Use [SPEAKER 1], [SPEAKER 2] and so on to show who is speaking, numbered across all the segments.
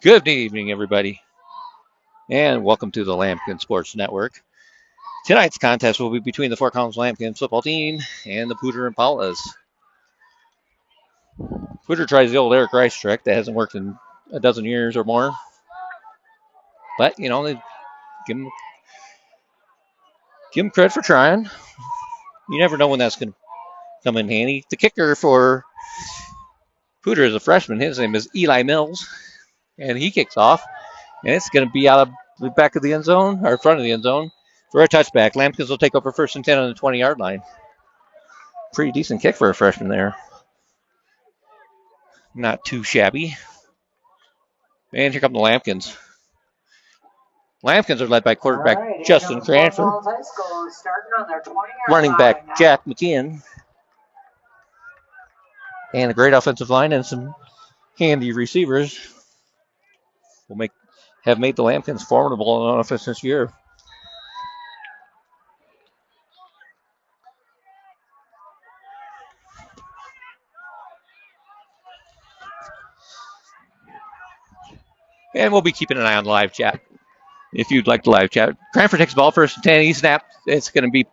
[SPEAKER 1] Good evening, everybody, and welcome to the Lambkin Sports Network. Tonight's contest will be between the Fort Collins Lambkin football team and the Poudre and Paulas. Poudre tries the old Eric Rice trick that hasn't worked in a dozen years or more, but they give him credit for trying. You never know when that's going to come in handy. The kicker for Poudre is a freshman. His name is Eli Mills, and he kicks off, and it's going to be out of the back of the end zone, or front of the end zone, for a touchback. Lambkins will take over 1st and 10 on the 20-yard line. Pretty decent kick for a freshman there. Not too shabby. And here come the Lambkins. Lambkins are led by quarterback Justin Cranford, running back Jack McKeon, and a great offensive line and some handy receivers will have made the Lambkins formidable on offense this year. And we'll be keeping an eye on the live chat if you'd like the live chat. Cranford takes the ball 1st and 10. He snaps. It's going to be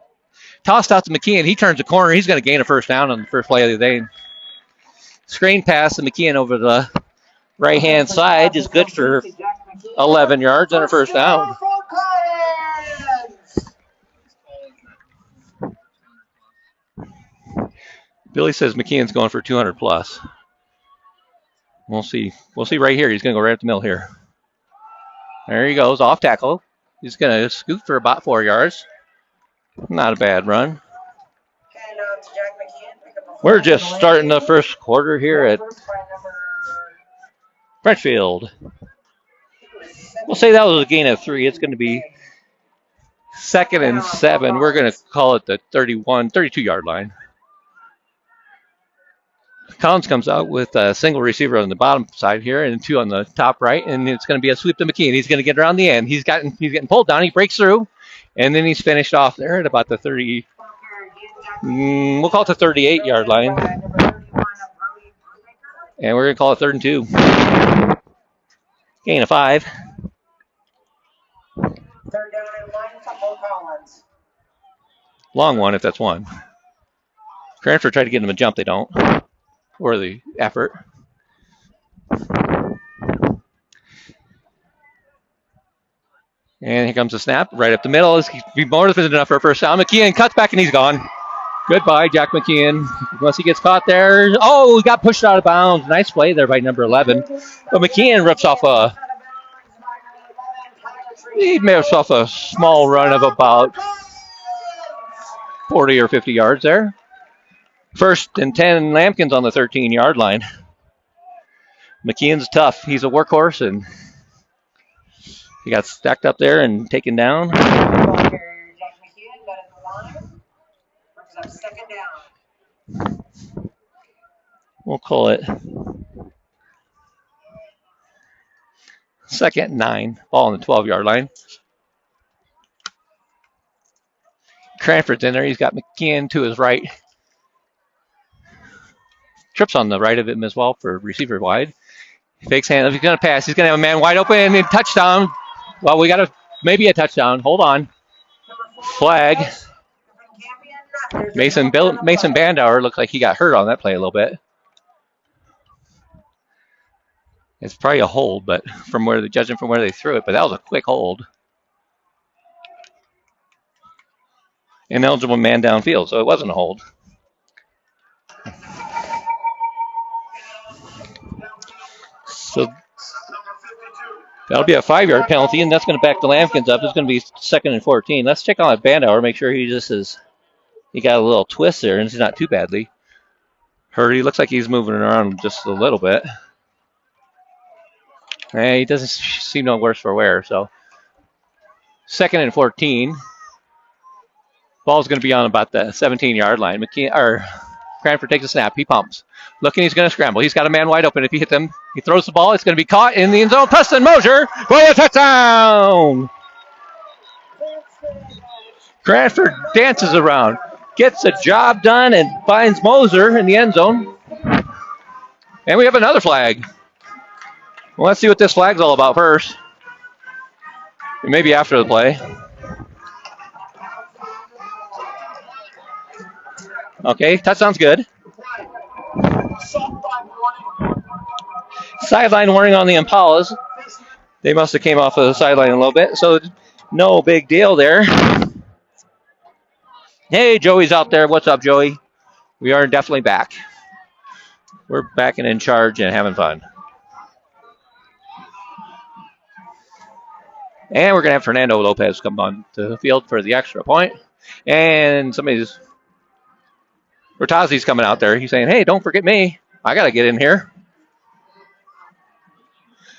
[SPEAKER 1] tossed out to McKeon. He turns the corner. He's going to gain a first down on the first play of the day. Screen pass to McKeon over the right-hand side is good for 11 yards and a first down. Billy says McKeon's going for 200 plus. We'll see. We'll see right here. He's going to go right up the middle here. There he goes, off tackle. He's going to scoot for about 4 yards. Not a bad run. We're just starting the first quarter here at Frenchfield. We'll say that was a gain of 3. It's going to be 2nd and 7. We're going to call it the 32-yard line. Collins comes out with a single receiver on the bottom side here and 2 on the top right, and it's going to be a sweep to McKeon. He's going to get around the end. He's getting pulled down. He breaks through, and then he's finished off there at about the 30. We'll call it the 38-yard line, and we're going to call it 3rd and 2. Gain of 5.
[SPEAKER 2] 3rd down and 1 for Collins.
[SPEAKER 1] Long one if that's 1. Cranford tried to get him a jump. They don't. Or the effort. And here comes the snap right up the middle. He's more than enough for a first down. McKeon cuts back and he's gone. Goodbye, Jack McKeon. Once he gets caught there. Oh, he got pushed out of bounds. Nice play there by number 11. But McKeon rips off a small run of about 40 or 50 yards there. 1st and 10, Lambkins on the 13-yard line. McKeon's tough. He's a workhorse, and he got stacked up there and taken down. We'll call it 2nd and 9. Ball on the 12-yard line. Cranford's in there. He's got McKeon to his right. Trips on the right of him as well for receiver wide. Fakes hand. If he's going to pass, he's going to have a man wide open and touchdown. Well, we got maybe a touchdown. Hold on. Flag. Mason Bandauer looks like he got hurt on that play a little bit. It's probably a hold, but judging from where they threw it, but that was a quick hold. Ineligible man downfield, so it wasn't a hold. So that'll be a 5-yard penalty, and that's going to back the Lambkins up. It's going to be 2nd and 14. Let's check on Bandauer, make sure he got a little twist there, and he's not too badly hurt. He looks like he's moving around just a little bit. He doesn't seem no worse for wear. So 2nd and 14. Ball's going to be on about the 17-yard line. Cranford takes a snap. He pumps. Looking, he's going to scramble. He's got a man wide open. If he hits him, he throws the ball. It's going to be caught in the end zone. Preston Mosier for a touchdown. Cranford dances around, gets the job done, and finds Moser in the end zone. And we have another flag. Well, let's see what this flag's all about first. Maybe after the play. Okay, touchdown's good. Sideline warning on the Impalas. They must have came off of the sideline a little bit, so no big deal there. Hey, Joey's out there. What's up, Joey? We are definitely back. We're back and in charge and having fun. And we're going to have Fernando Lopez come on to the field for the extra point. And Bertazzi's coming out there. He's saying, hey, don't forget me. I got to get in here.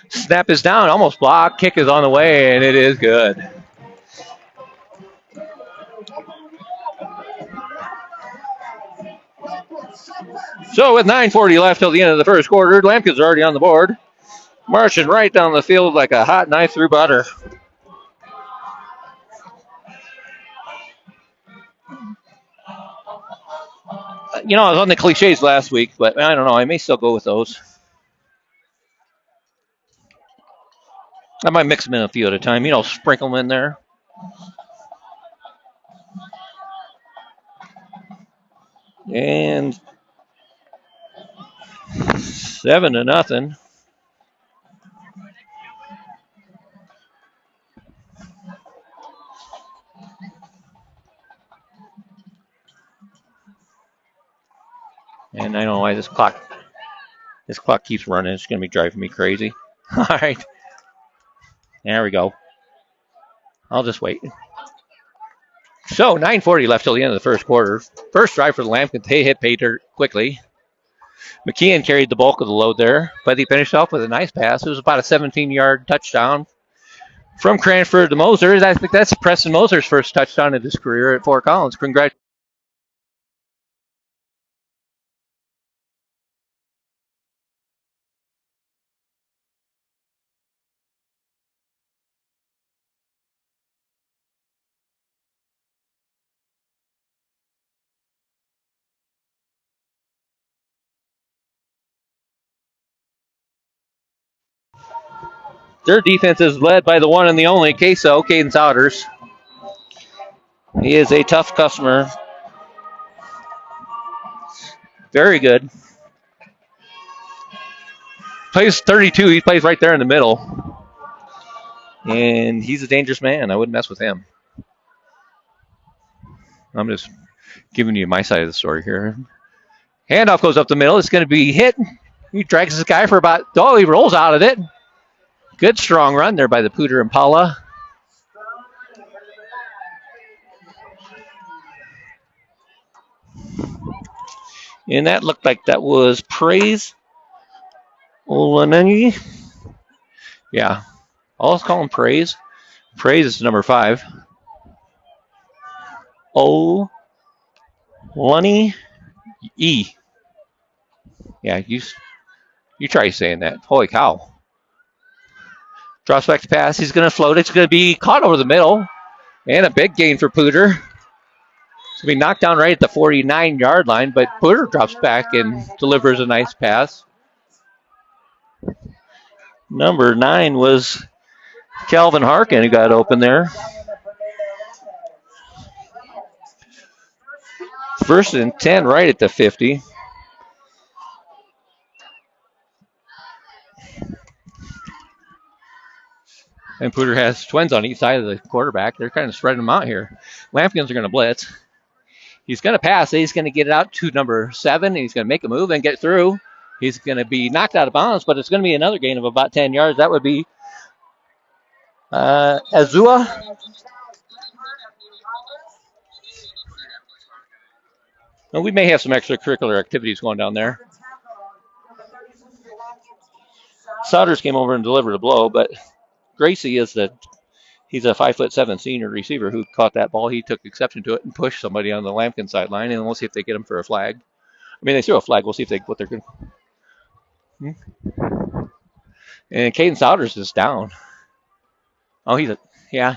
[SPEAKER 1] Snap is down, almost blocked. Kick is on the way, and it is good. So with 9:40 left till the end of the first quarter, Lampkin's already on the board. Marching right down the field like a hot knife through butter. You know, I was on the cliches last week, but I don't know. I may still go with those. I might mix them in a few at a time. You know, sprinkle them in there. And 7-0. And I don't know why this clock keeps running. It's going to be driving me crazy. All right. There we go. I'll just wait. So 9:40 left till the end of the first quarter. First drive for the Lampkins. They hit pay dirt quickly. McKeon carried the bulk of the load there, but he finished off with a nice pass. It was about a 17-yard touchdown from Cranford to Moser. I think that's Preston Moser's first touchdown of his career at Fort Collins. Congratulations. Their defense is led by the one and the only Queso, Caden Souders. He is a tough customer. Very good. Plays 32. He plays right there in the middle. And he's a dangerous man. I wouldn't mess with him. I'm just giving you my side of the story here. Handoff goes up the middle. It's going to be hit. He drags this guy for about, he rolls out of it. Good strong run there by the Poudre Impala. And that looked like that was Praise Olanengi. Yeah. I'll call him Praise. Praise is number 5. Olani E. Yeah, you try saying that. Holy cow. Drops back to pass. He's going to float. It's going to be caught over the middle. And a big gain for Poudre. It's going to be knocked down right at the 49-yard line, but Poudre drops back and delivers a nice pass. Number 9 was Calvin Harkin who got open there. First and 10 right at the 50. And Poudre has twins on each side of the quarterback. They're kind of spreading them out here. Lampkins are going to blitz. He's going to pass. He's going to get it out to number 7. He's going to make a move and get through. He's going to be knocked out of bounds, but it's going to be another gain of about 10 yards. That would be Azua. Well, we may have some extracurricular activities going down there. Souders came over and delivered a blow, but Gracie he's a 5'7" senior receiver who caught that ball. He took exception to it and pushed somebody on the Lampkin sideline, and we'll see if they get him for a flag. I mean, they threw a flag. We'll see if what they're going to. And Caden Souders is down. Oh, yeah.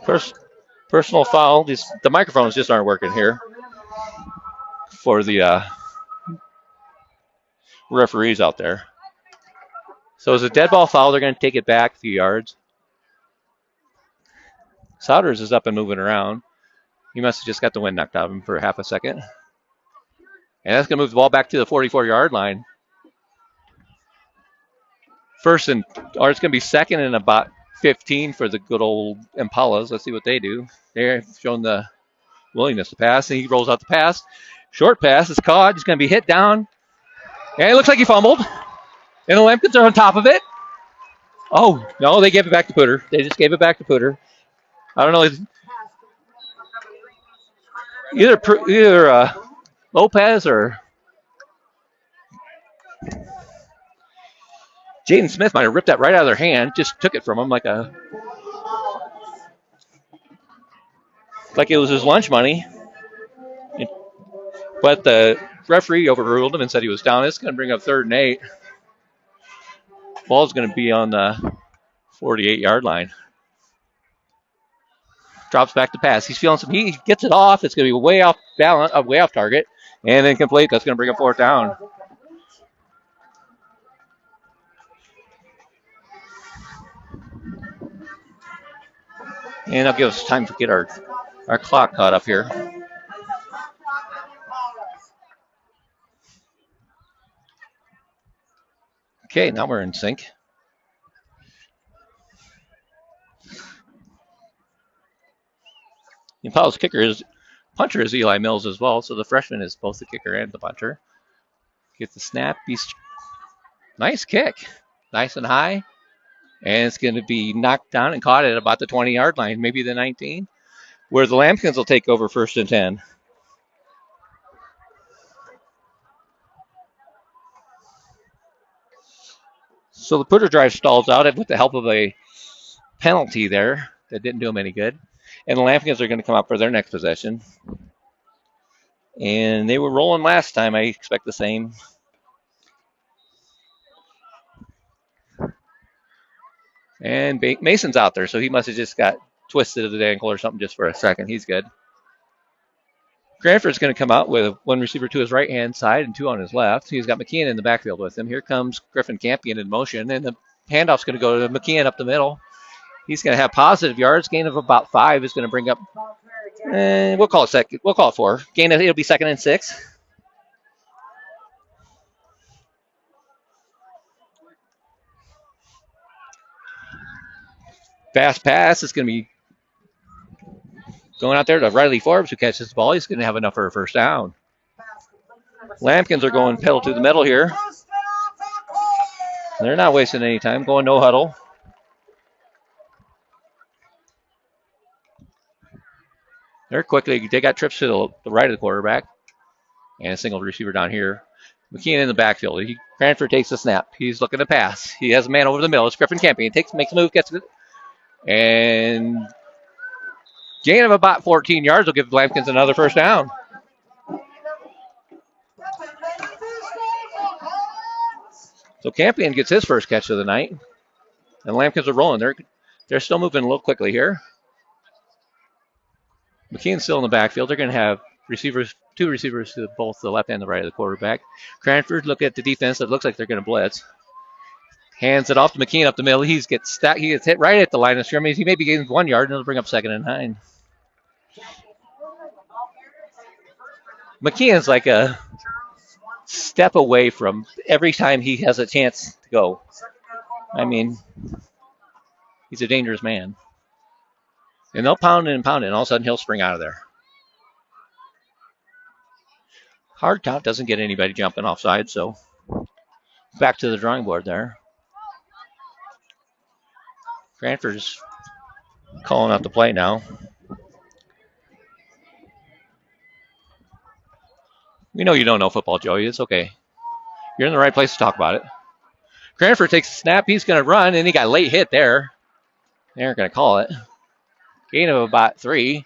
[SPEAKER 1] First personal foul. The microphones just aren't working here for the referees out there. So it's a dead ball foul. They're going to take it back a few yards. Souders is up and moving around. He must have just got the wind knocked out of him for half a second. And that's going to move the ball back to the 44-yard line. It's going to be second and about 15 for the good old Impalas. Let's see what they do. They're showing the willingness to pass, and he rolls out the pass. Short pass is caught. He's going to be hit down. And it looks like he fumbled. And the Lampkins are on top of it. Oh, no, they gave it back to Poudre. They just gave it back to Poudre. I don't know. Either Lopez or Jaden Smith might have ripped that right out of their hand, just took it from him like it was his lunch money. But the referee overruled him and said he was down. It's going to bring up 3rd and 8. Ball's going to be on the 48-yard line. Drops back to pass. He's feeling some. He gets it off. It's going to be way off balance, way off target, and incomplete. That's going to bring up 4th down. And that'll give us time to get our clock caught up here. Okay, now we're in sync. Impala's puncher is Eli Mills as well, so the freshman is both the kicker and the puncher. Get the snap. Nice kick. Nice and high. And it's going to be knocked down and caught at about the 20-yard line, maybe the 19, where the Lambkins will take over 1st and 10. So the Poudre drive stalls out with the help of a penalty there that didn't do them any good. And the Lambkins are going to come up for their next possession. And they were rolling last time. I expect the same. And Mason's out there, so he must have just got twisted at the ankle or something just for a second. He's good. Cranford's going to come out with 1 receiver to his right-hand side and 2 on his left. He's got McKeon in the backfield with him. Here comes Griffin Campion in motion, and the handoff's going to go to McKeon up the middle. He's going to have positive yards. Gain of about 5 is going to bring up, we'll call it second. We'll call it 4. It'll be 2nd and 6. Fast pass is going to be going out there to Riley Forbes, who catches the ball. He's going to have enough for a 1st down. Lambkins are going pedal to the middle here. They're not wasting any time. Going no huddle. They're quickly. They got trips to the right of the quarterback. And a single receiver down here. McKeon in the backfield. Cranford takes the snap. He's looking to pass. He has a man over the middle. It's Griffin Campion. Makes a move, gets it. And gain of about 14 yards will give the Lambkins another 1st down. So Campion gets his first catch of the night. And the Lambkins are rolling. They're still moving a little quickly here. McKeon's still in the backfield. They're going to have 2 receivers to both the left and the right of the quarterback. Cranford, look at the defense. It looks like they're going to blitz. Hands it off to McKeon up the middle. He gets hit right at the line of scrimmage. He maybe gains 1 yard, and it'll bring up 2nd and 9. McKeon's like a step away from every time he has a chance to go. I mean, he's a dangerous man. And they'll pound it and pound it, and all of a sudden he'll spring out of there. Hard count doesn't get anybody jumping offside, so back to the drawing board there. Cranford's calling out the play now. We know you don't know football, Joey. It's okay. You're in the right place to talk about it. Cranford takes a snap. He's going to run, and he got late hit there. They aren't going to call it. Gain of about 3.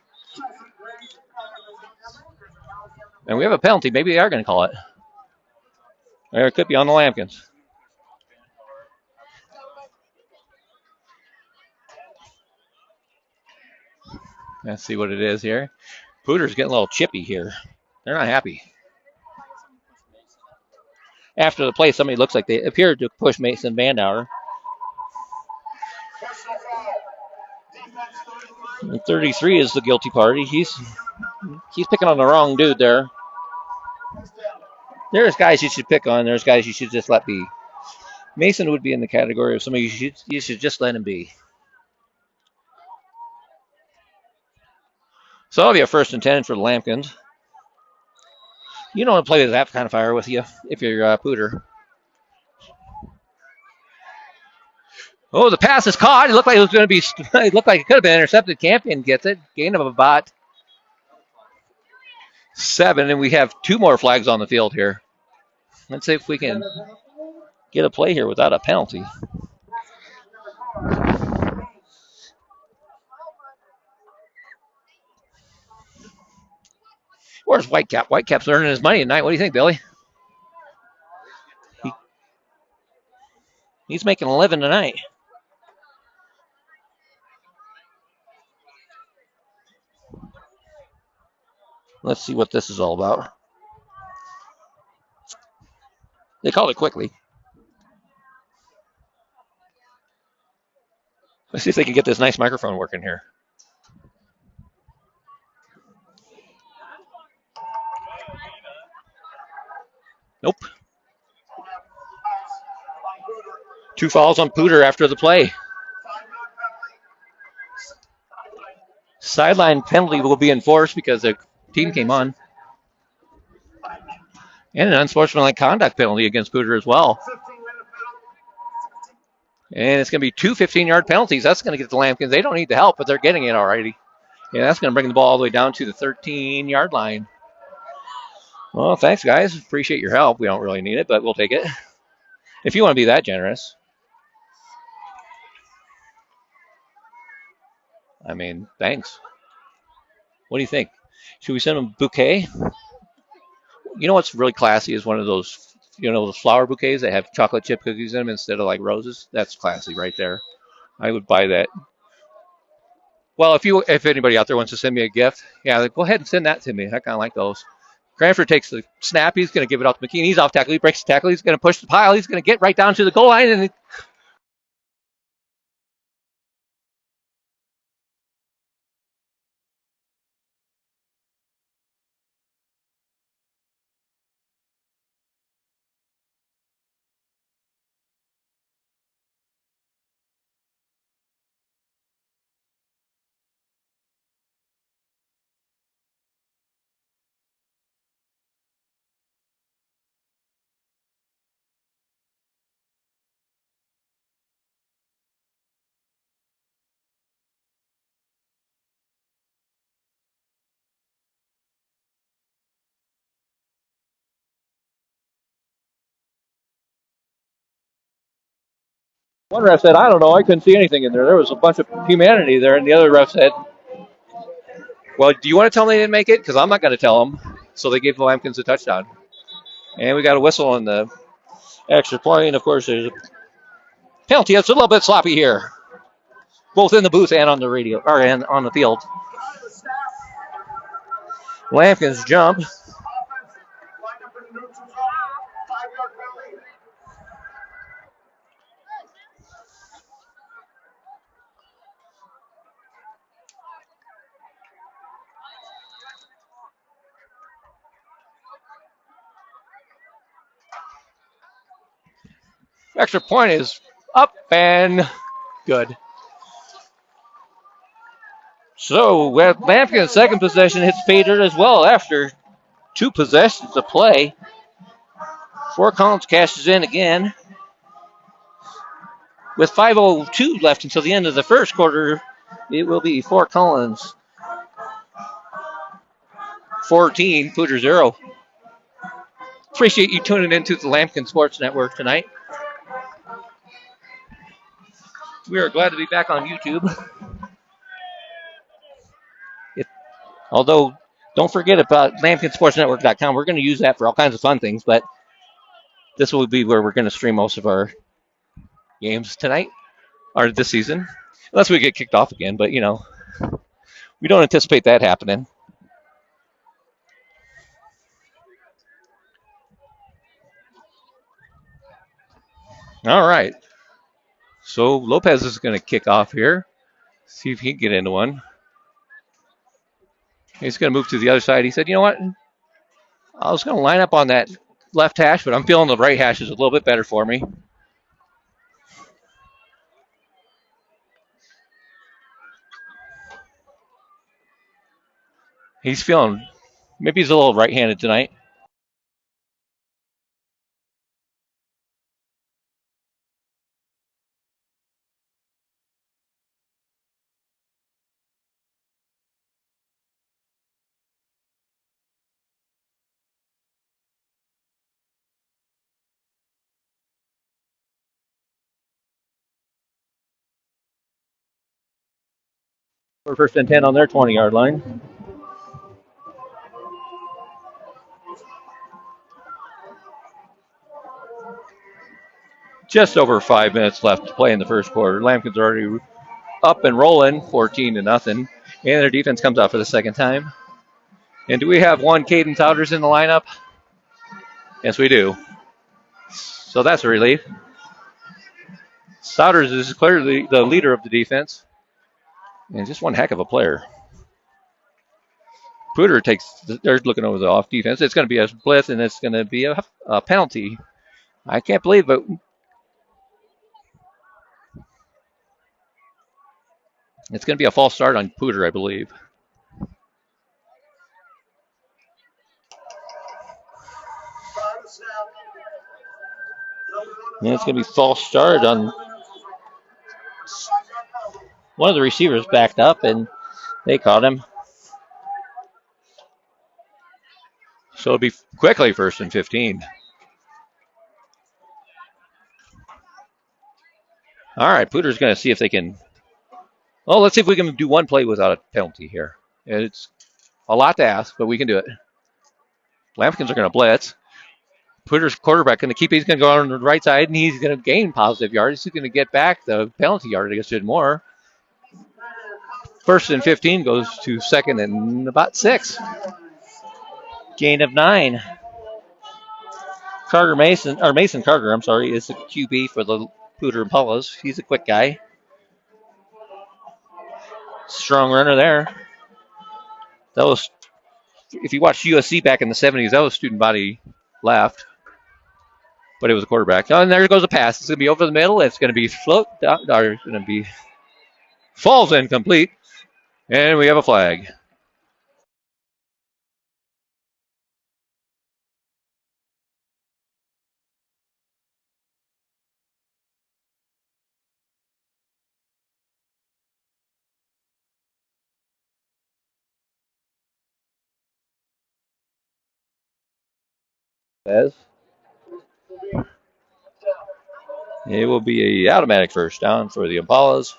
[SPEAKER 1] And we have a penalty. Maybe they are going to call it. Or it could be on the Lambkins. Let's see what it is here. Poudre's getting a little chippy here. They're not happy. after the play, somebody looks like they appeared to push Mason Bandauer. And 33 is the guilty party. He's picking on the wrong dude there. There's guys you should pick on. There's guys you should just let be. Mason would be in the category of somebody you should just let him be. So that'll be a 1st and 10 for the Lampkins. You don't want to play that kind of fire with you if you're Poudre. Oh, the pass is caught. It looked like it was going to be. It looked like it could have been intercepted. Campion gets it. Gain of about 7, and we have 2 more flags on the field here. Let's see if we can get a play here without a penalty. Where's Whitecap? Whitecap's earning his money tonight. What do you think, Billy? He's making a living tonight. Let's see what this is all about. They called it quickly. Let's see if they can get this nice microphone working here. Nope. 2 fouls on Poudre after the play. Sideline penalty will be enforced because the team came on. And an unsportsmanlike conduct penalty against Poudre as well. And it's going to be 2 15-yard penalties. That's going to get the Lampkins. They don't need the help, but they're getting it already. Yeah, that's going to bring the ball all the way down to the 13-yard line. Well, thanks, guys. Appreciate your help. We don't really need it, but we'll take it. If you want to be that generous. I mean, thanks. What do you think? Should we send them a bouquet? You know what's really classy is one of those, those flower bouquets that have chocolate chip cookies in them instead of like roses. That's classy right there. I would buy that. Well, if anybody out there wants to send me a gift, yeah, go ahead and send that to me. I kind of like those. Cranford takes the snap. He's going to give it off to McKean. He's off tackle. He breaks the tackle. He's going to push the pile. He's going to get right down to the goal line. And one ref said, I don't know. I couldn't see anything in there. There was a bunch of humanity there. And the other ref said, well, do you want to tell them they didn't make it? Because I'm not going to tell them. So they gave the Lampkins a touchdown. And we got a whistle on the extra point. And, of course, there's a penalty. It's a little bit sloppy here, both in the booth and on the radio, or and on the field. Lampkins jump. Extra point is up and good. So Lampkin's second possession hits Pater as well after 2 possessions to play. Fort Collins cashes in again. With 5:02 left until the end of the first quarter, it will be Fort Collins 14, Poudre 0. Appreciate you tuning into the Lampkin Sports Network tonight. We are glad to be back on YouTube. Although, don't forget about LampkinSportsNetwork.com. We're going to use that for all kinds of fun things, but this will be where we're going to stream most of our games tonight, or this season. Unless we get kicked off again, but, we don't anticipate that happening. All right. So Lopez is going to kick off here. See if he can get into one. He's going to move to the other side. He said, you know what? I was going to line up on that left hash, but I'm feeling the right hash is a little bit better for me. He's feeling, maybe he's a little right-handed tonight. For first and 10 on their 20-yard line. Just over 5 minutes left to play in the first quarter. Lampkin's already up and rolling, 14-0, and their defense comes out for the second time. And do we have one Caden Souders in the lineup? Yes, we do. So that's a relief. Souders is clearly the leader of the defense, and just one heck of a player. Poudre they're looking over the off defense. It's going to be a blitz, and it's going to be a penalty. I can't believe it. It's going to be a false start on Poudre, I believe. And it's going to be false start on one of the receivers backed up, and they caught him. So it'll be quickly 1st and 15. All right, Poudre's going to see if they can. Well, let's see if we can do one play without a penalty here. It's a lot to ask, but we can do it. Lampkins are going to blitz. Poudre's quarterback going to keep. He's going to go on the right side, and he's going to gain positive yards. He's going to get back the penalty yard against it more. 1st and 15 goes to 2nd and about 6. Gain of 9. Mason Carter, I'm sorry, is the QB for the Poudre Impalas. He's a quick guy. Strong runner there. That was, if you watched USC back in the 70s, that was student body left. But it was a quarterback. Oh, and there goes a pass. It's going to be over the middle. It's going to be falls incomplete. And we have a flag. It will be an automatic first down for the Impalas.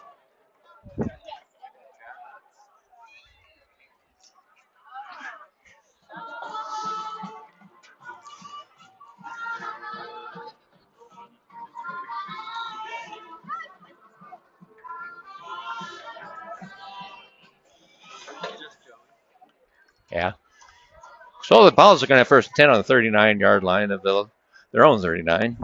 [SPEAKER 1] Yeah. So the Impalas are going to have 1st and 10 on the 39-yard line of their own 39.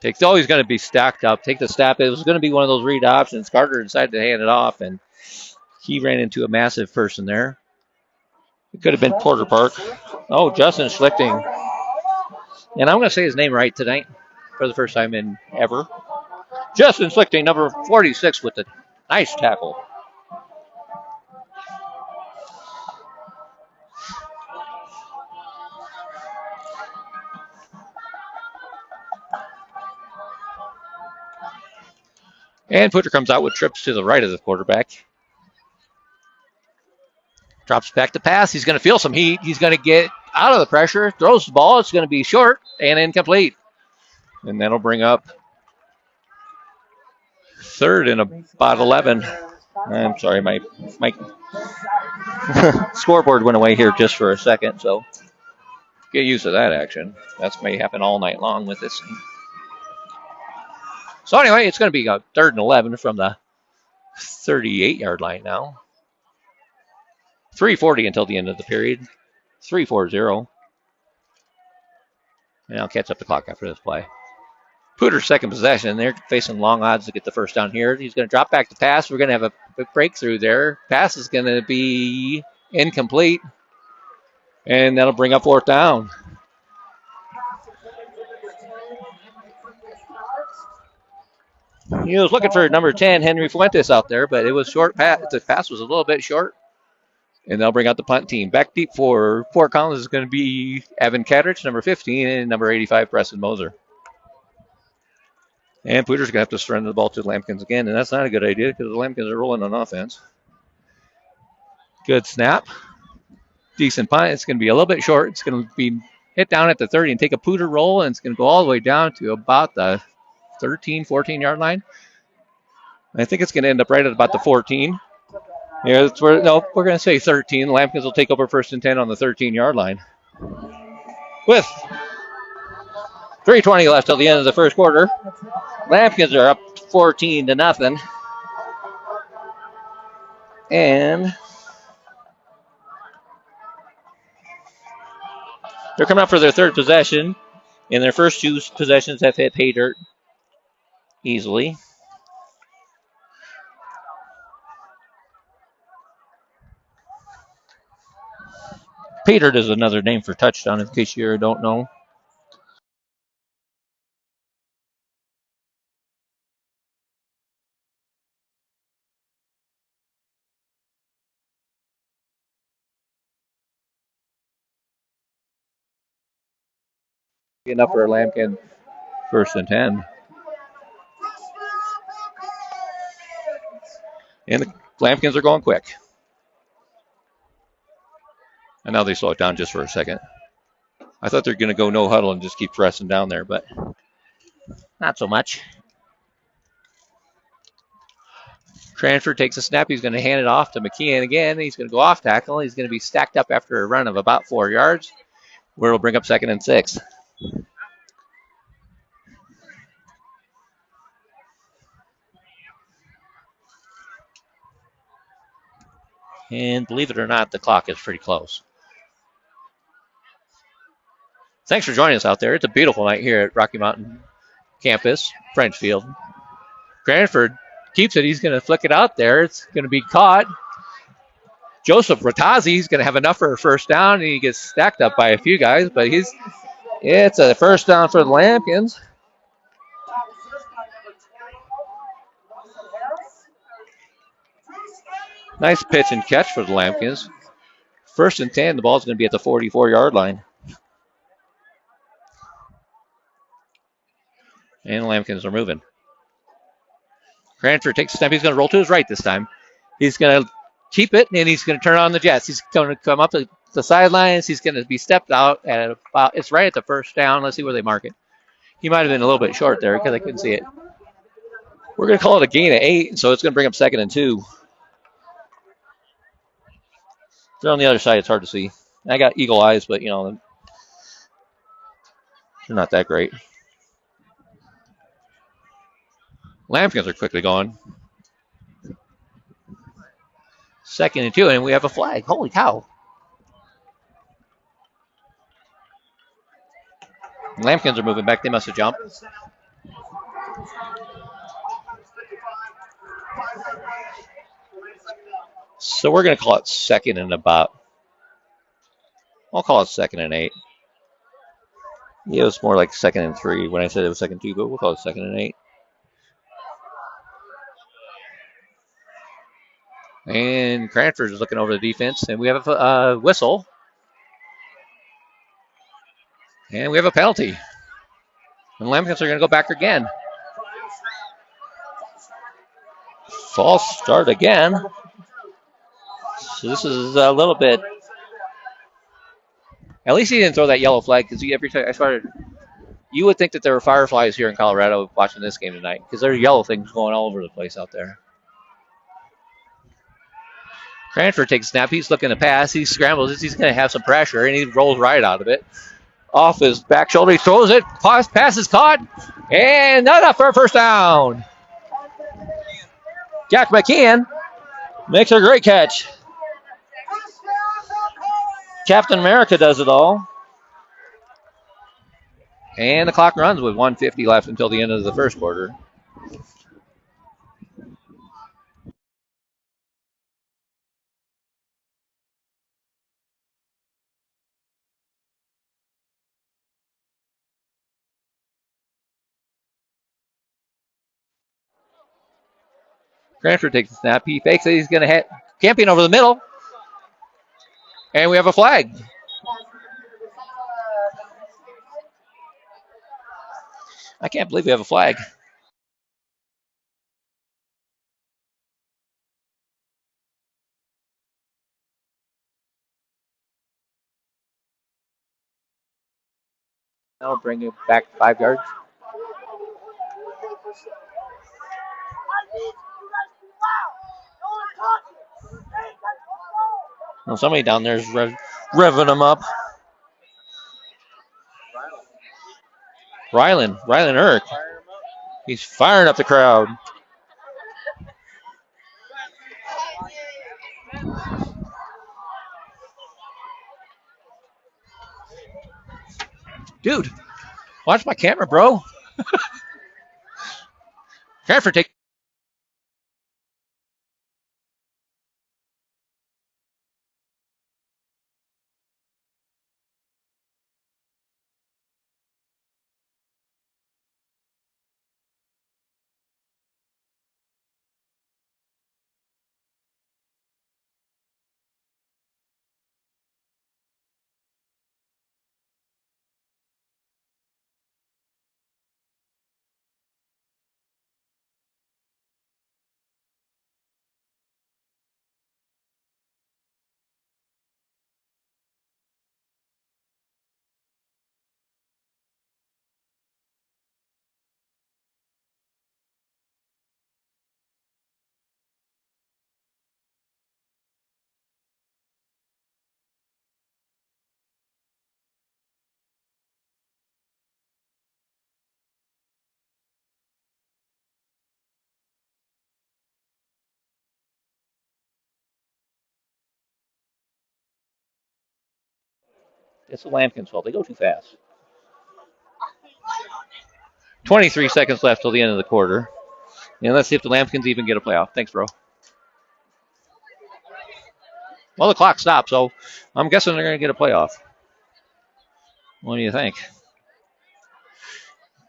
[SPEAKER 1] It's always going to be stacked up. Take the snap. It was going to be one of those read options. Carter decided to hand it off, and he ran into a massive person there. It could have been Porter Park. Oh, Justin Schlichting. And I'm going to say his name right tonight for the first time in ever. Justin Schlichting, number 46, with a nice tackle. And Poudre comes out with trips to the right of the quarterback. Drops back to pass. He's going to feel some heat. He's going to get out of the pressure. Throws the ball. It's going to be short and incomplete. And that'll bring up 3rd and about 11. I'm sorry, my scoreboard went away here just for a second, so get used to that action. That may happen all night long with this thing. So anyway, it's going to be a 3rd and 11 from the 38-yard line now. 3:40 until the end of the period. 3-4-0. And I'll catch up the clock after this play. Poudre's second possession. They're facing long odds to get the first down here. He's going to drop back to pass. We're going to have a quick breakthrough there. Pass is going to be incomplete. And that'll bring up fourth down. He was looking for number 10, Henry Fuentes, out there, but it was short pass. The pass was a little bit short. And they'll bring out the punt team. Back deep for Fort Collins is going to be Evan Catridge, number 15, and number 85, Preston Moser. And Poudre's going to have to surrender the ball to the Lampkins again, and that's not a good idea because the Lampkins are rolling on offense. Good snap. Decent punt. It's going to be a little bit short. It's going to be hit down at the 30 and take a Poudre roll, and it's going to go all the way down to about the 13, 14-yard line. I think it's going to end up right at about the 14. Yeah, we're going to say 13. The Lampkins will take over first and 10 on the 13-yard line. With 3:20 left till the end of the first quarter, Lampkins are up 14-0. And they're coming up for their third possession. In their first two possessions have hit pay dirt easily. Pay dirt is another name for touchdown, in case you don't know. Enough for a Lampkin first and 10. And the Lampkins are going quick. And now they slow it down just for a second. I thought they're going to go no huddle and just keep pressing down there, but not so much. Cranford takes a snap. He's going to hand it off to McKeon again. He's going to go off tackle. He's going to be stacked up after a run of about 4 yards, where it'll bring up 2nd and 6. And believe it or not, the clock is pretty close. Thanks for joining us out there. It's a beautiful night here at Rocky Mountain Campus, French Field. Cranford keeps it. He's going to flick it out there. It's going to be caught. Joseph Rattazzi is going to have enough for a first down, and he gets stacked up by a few guys, but it's a first down for the Lampkins. Nice pitch and catch for the Lampkins. 1st and 10, the ball's going to be at the 44-yard line. And the Lampkins are moving. Cranford takes a step. He's going to roll to his right this time. He's going to keep it, and he's going to turn on the Jets. He's going to come up to the sidelines. He's going to be stepped out at about, it's right at the first down. Let's see where they mark it. He might have been a little bit short there because I couldn't see it. We're going to call it a gain of 8, so it's going to bring up 2nd and 2. They're on the other side. It's hard to see. I got eagle eyes, but, they're not that great. Lampkins are quickly going. 2nd and 2, and we have a flag. Holy cow. Lampkins are moving back. They must have jumped. So we're going to call it 2nd and about. I'll call it 2nd and 8. Yeah, it was more like 2nd and 3 when I said it was 2nd and 2, but we'll call it 2nd and 8. And Cranford is looking over the defense, and we have a whistle. And we have a penalty. And the Lampkins are going to go back again. False start again. So this is a little bit. At least he didn't throw that yellow flag because every time I started, you would think that there were fireflies here in Colorado watching this game tonight because there are yellow things going all over the place out there. Cranford takes a snap. He's looking to pass. He scrambles. He's going to have some pressure, and he rolls right out of it. Off his back shoulder, he throws it. Pass is caught, and not enough for a first down. Jack McKeon makes a great catch. Captain America does it all. And the clock runs with 1:50 left until the end of the first quarter. Cranford takes the snap. He fakes it. He's going to hit. Camping over the middle. And we have a flag. I can't believe we have a flag. That'll bring it back 5 yards. Well, somebody down there is revving them up. Rylan Erk. He's firing up the crowd. Dude, watch my camera, bro. Cranford take. It's the Lambkins' fault. They go too fast. 23 seconds left till the end of the quarter. And let's see if the Lambkins even get a playoff. Thanks, bro. Well, the clock stopped, so I'm guessing they're going to get a playoff. What do you think?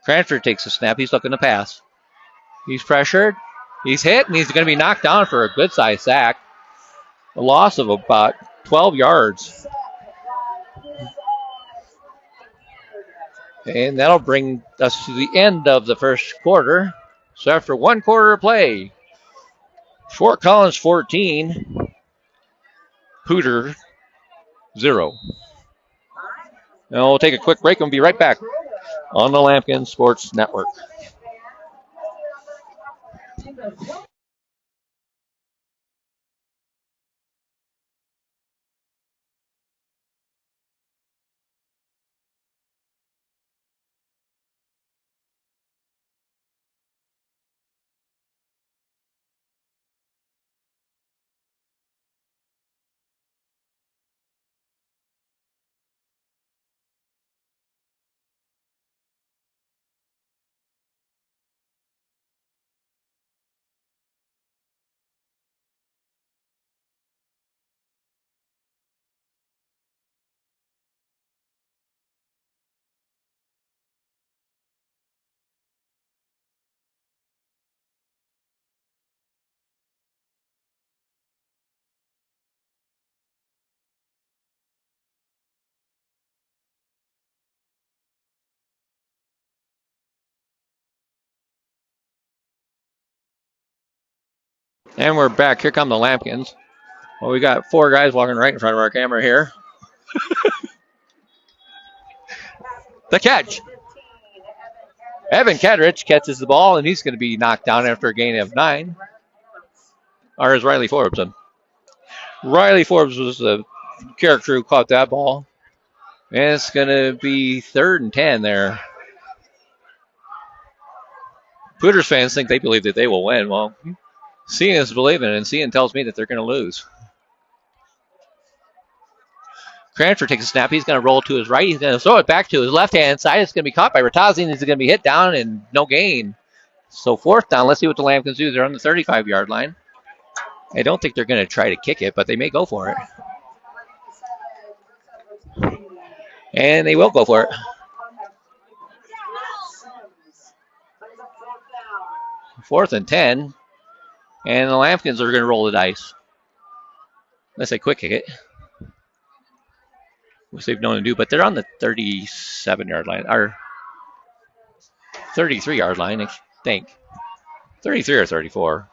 [SPEAKER 1] Cranford takes a snap. He's looking to pass. He's pressured. He's hit, and he's going to be knocked down for a good-sized sack. A loss of about 12 yards. And that'll bring us to the end of the first quarter. So after 1 quarter of play, Fort Collins 14, Poudre 0. Now we'll take a quick break and be right back on the Lambkin Sports Network. And we're back. Here come the Lampkins. Well, we got 4 guys walking right in front of our camera here. The catch. Evan Kedrich catches the ball, and he's going to be knocked down after a gain of 9. Or is Riley Forbes? Riley Forbes was the character who caught that ball. And it's going to be 3rd and 10 there. Poudres fans think they believe that they will win. Well, seeing is believing, and seeing tells me that they're going to lose. Cranford takes a snap. He's going to roll to his right. He's going to throw it back to his left-hand side. It's going to be caught by Rattazzi, and he's going to be hit down and no gain. So 4th down. Let's see what the Lambkins do. They're on the 35-yard line. I don't think they're going to try to kick it, but they may go for it. And they will go for it. 4th and 10. And the Lambkins are going to roll the dice. Unless they quick kick it. Which they've known to do, but they're on the 37-yard line. Or 33-yard line, I think. 33 or 34.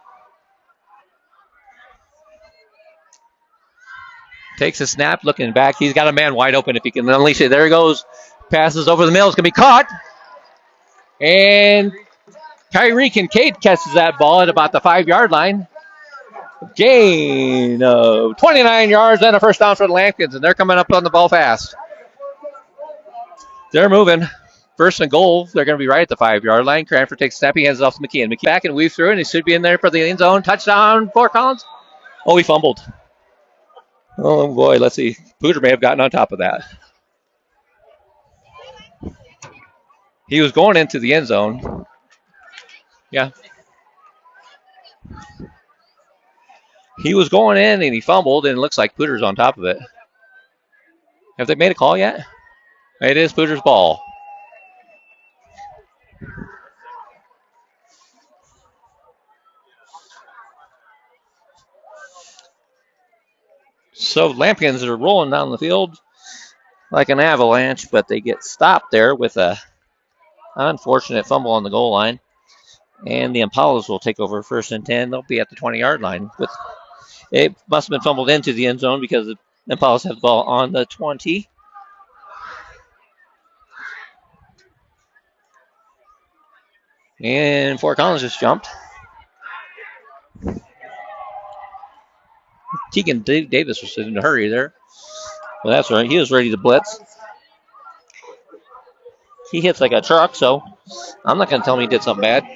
[SPEAKER 1] Takes a snap, looking back. He's got a man wide open if he can unleash it. There he goes. Passes over the middle. It's going to be caught. And Kyrie Kincaid catches that ball at about the 5-yard line. Gain of 29 yards and a first down for the Lambkins, and they're coming up on the ball fast. They're moving. 1st and goal. They're going to be right at the 5-yard line. Cranford takes a snap. He hands it off to McKeon. McKeon back and weave through, and he should be in there for the end zone. Touchdown for Collins. Oh, he fumbled. Oh, boy. Let's see. Poudre may have gotten on top of that. He was going into the end zone. Yeah. He was going in, and he fumbled, and it looks like Poudre's on top of it. Have they made a call yet? It is Poudre's ball. So Lambkins are rolling down the field like an avalanche, but they get stopped there with a unfortunate fumble on the goal line. And the Impalas will take over 1st and 10. They'll be at the 20-yard line. It must have been fumbled into the end zone because the Impalas have the ball on the 20. And Fort Collins just jumped. Tegan Davis was in a hurry there. Well, that's right. He was ready to blitz. He hits like a truck, so I'm not going to tell him he did something bad.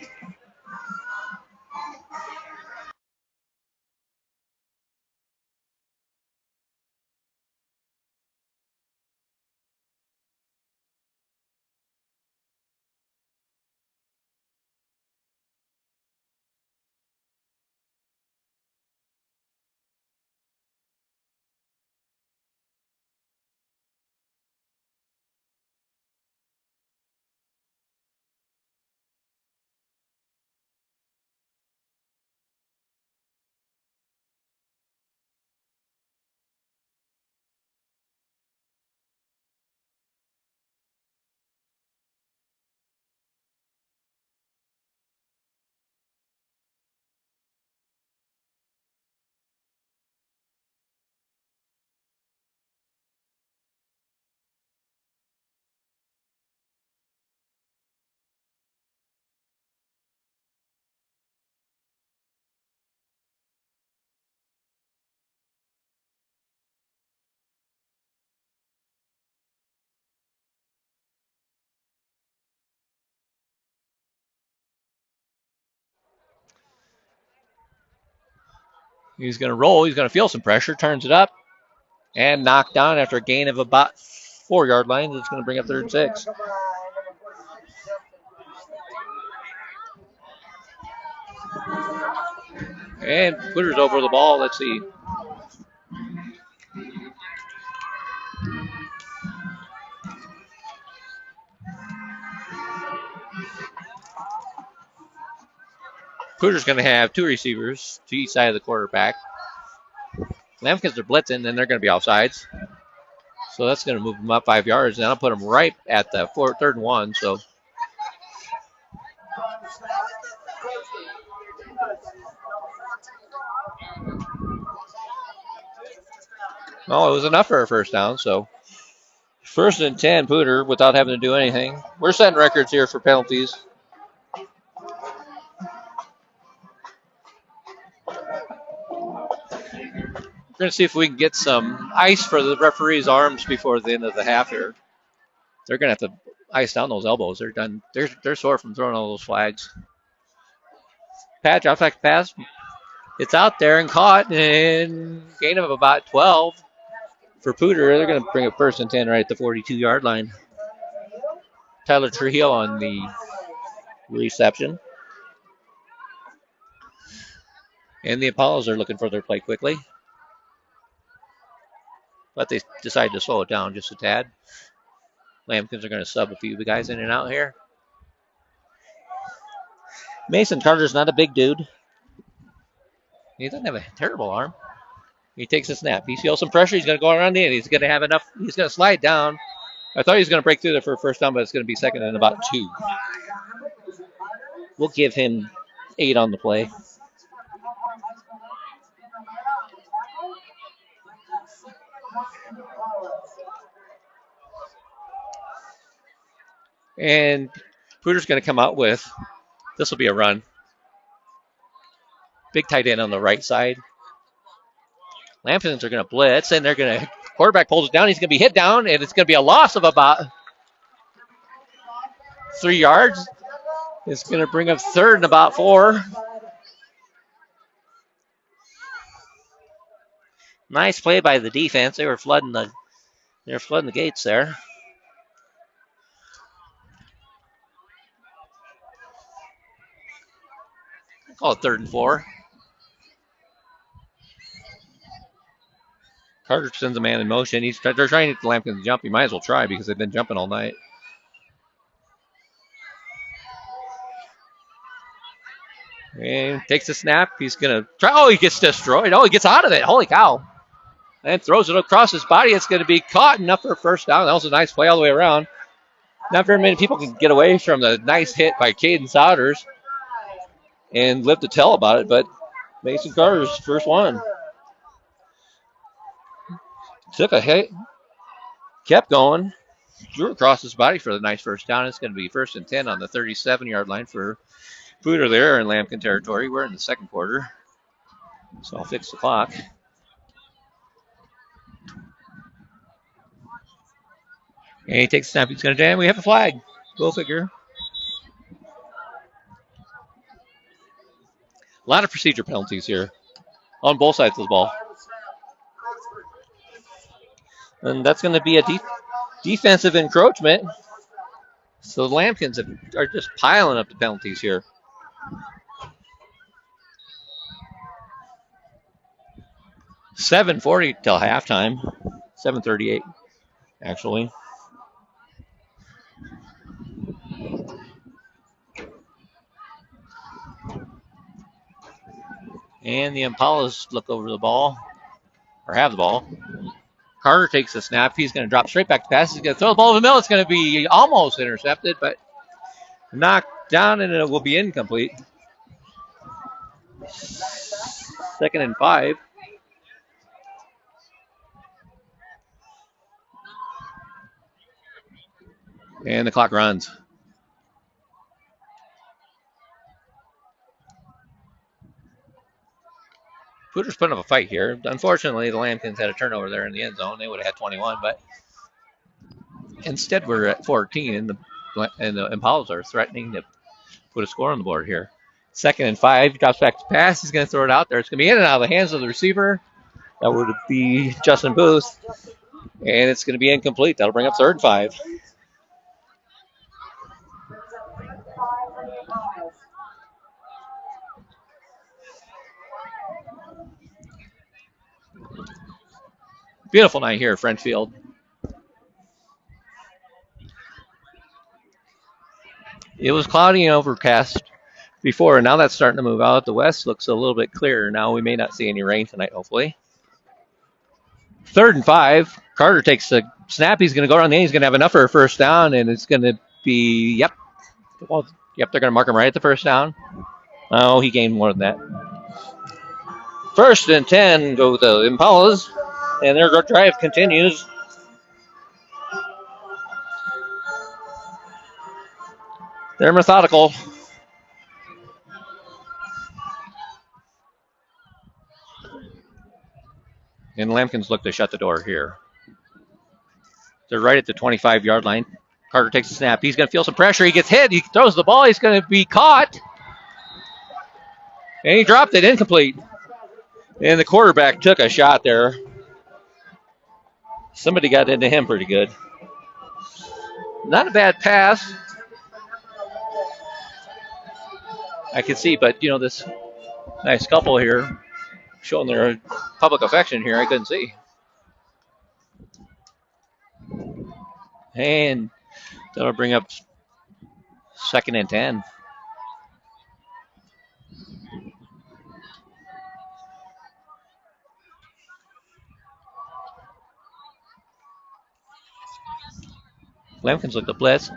[SPEAKER 1] He's going to roll. He's going to feel some pressure. Turns it up and knocked down after a gain of about 4-yard line. It's going to bring up 3rd and 6. And Poudre's over the ball. Let's see. Poudre's going to have 2 receivers to each side of the quarterback. Lambkins are blitzing, and they're going to be offsides. So that's going to move them up 5 yards, and I'll put them right at the 3rd and 1. So it was enough for a first down. So 1st and 10, Poudre, without having to do anything. We're setting records here for penalties. We're going to see if we can get some ice for the referee's arms before the end of the half here. They're going to have to ice down those elbows. They're done. They're sore from throwing all those flags. Pat, drop back pass. It's out there and caught, and gain of about 12. For Poudre, they're going to bring up 1st and 10 right at the 42-yard line. Tyler Trujillo on the reception. And the Apollos are looking for their play quickly. But they decide to slow it down just a tad. Lambkins are going to sub a few guys in and out here. Mason Carter's not a big dude. He doesn't have a terrible arm. He takes a snap. He feels some pressure. He's going to go around in. He's going to have enough. He's going to slide down. I thought he was going to break through there for a first down, but it's going to be 2nd and about 2. We'll give him 8 on the play. And Poudre's going to come out with, this will be a run. Big tight end on the right side. Lambkins are going to blitz, and they're going to, quarterback pulls it down. He's going to be hit down, and it's going to be a loss of about 3 yards. It's going to bring up 3rd and about 4. Nice play by the defense. They were flooding the gates there. Call it 3rd and 4. Carter sends a man in motion. They're trying to get the Lambkins to jump. He might as well try because they've been jumping all night. And takes the snap. He's going to try. Oh, he gets destroyed. Oh, he gets out of it. Holy cow. And throws it across his body. It's going to be caught enough for a first down. That was a nice play all the way around. Not very many people can get away from the nice hit by Caden Souders and live to tell about it, but Mason Carter's first one. Took a hit, kept going, drew across his body for the nice first down. It's going to be 1st and 10 on the 37-yard line for Poudre there in Lambkin territory. We're in the 2nd quarter, so I'll fix the clock. And he takes a snap. He's going to jam. We have a flag. Go figure. A lot of procedure penalties here on both sides of the ball. And that's going to be a defensive encroachment. So the Lambkins are just piling up the penalties here. $7:40 till halftime. 7:38, actually. And the Impalas look over the ball, or have the ball. Carter takes the snap. He's going to drop straight back to pass. He's going to throw the ball over the middle. It's going to be almost intercepted, but knocked down, and it will be incomplete. 2nd and 5. And the clock runs. Poudre's putting up a fight here. Unfortunately, the Lambkins had a turnover there in the end zone. They would have had 21, but instead we're at 14, and the Impalas are threatening to put a score on the board here. 2nd and 5. He drops back to pass. He's going to throw it out there. It's going to be in and out of the hands of the receiver. That would be Justin Booth. And it's going to be incomplete. That'll bring up 3rd and 5. Beautiful night here at French Field. It was cloudy and overcast before, and now that's starting to move out. The west looks a little bit clearer now. We may not see any rain tonight, hopefully. 3rd and 5. Carter takes the snap. He's going to go around the end. He's going to have enough for a first down, and it's going to be, they're going to mark him right at the first down. Oh, he gained more than that. 1st and 10 go the Impalas, and their drive continues. They're methodical. And Lambkins look to shut the door here. They're right at the 25-yard line. Carter takes a snap. He's going to feel some pressure. He gets hit. He throws the ball. He's going to be caught. And he dropped it incomplete. And the quarterback took a shot there. Somebody got into him pretty good. Not a bad pass, I can see, but this nice couple here showing their public affection here. I couldn't see. And that'll bring up 2nd and 10. Lampkins look the blitz.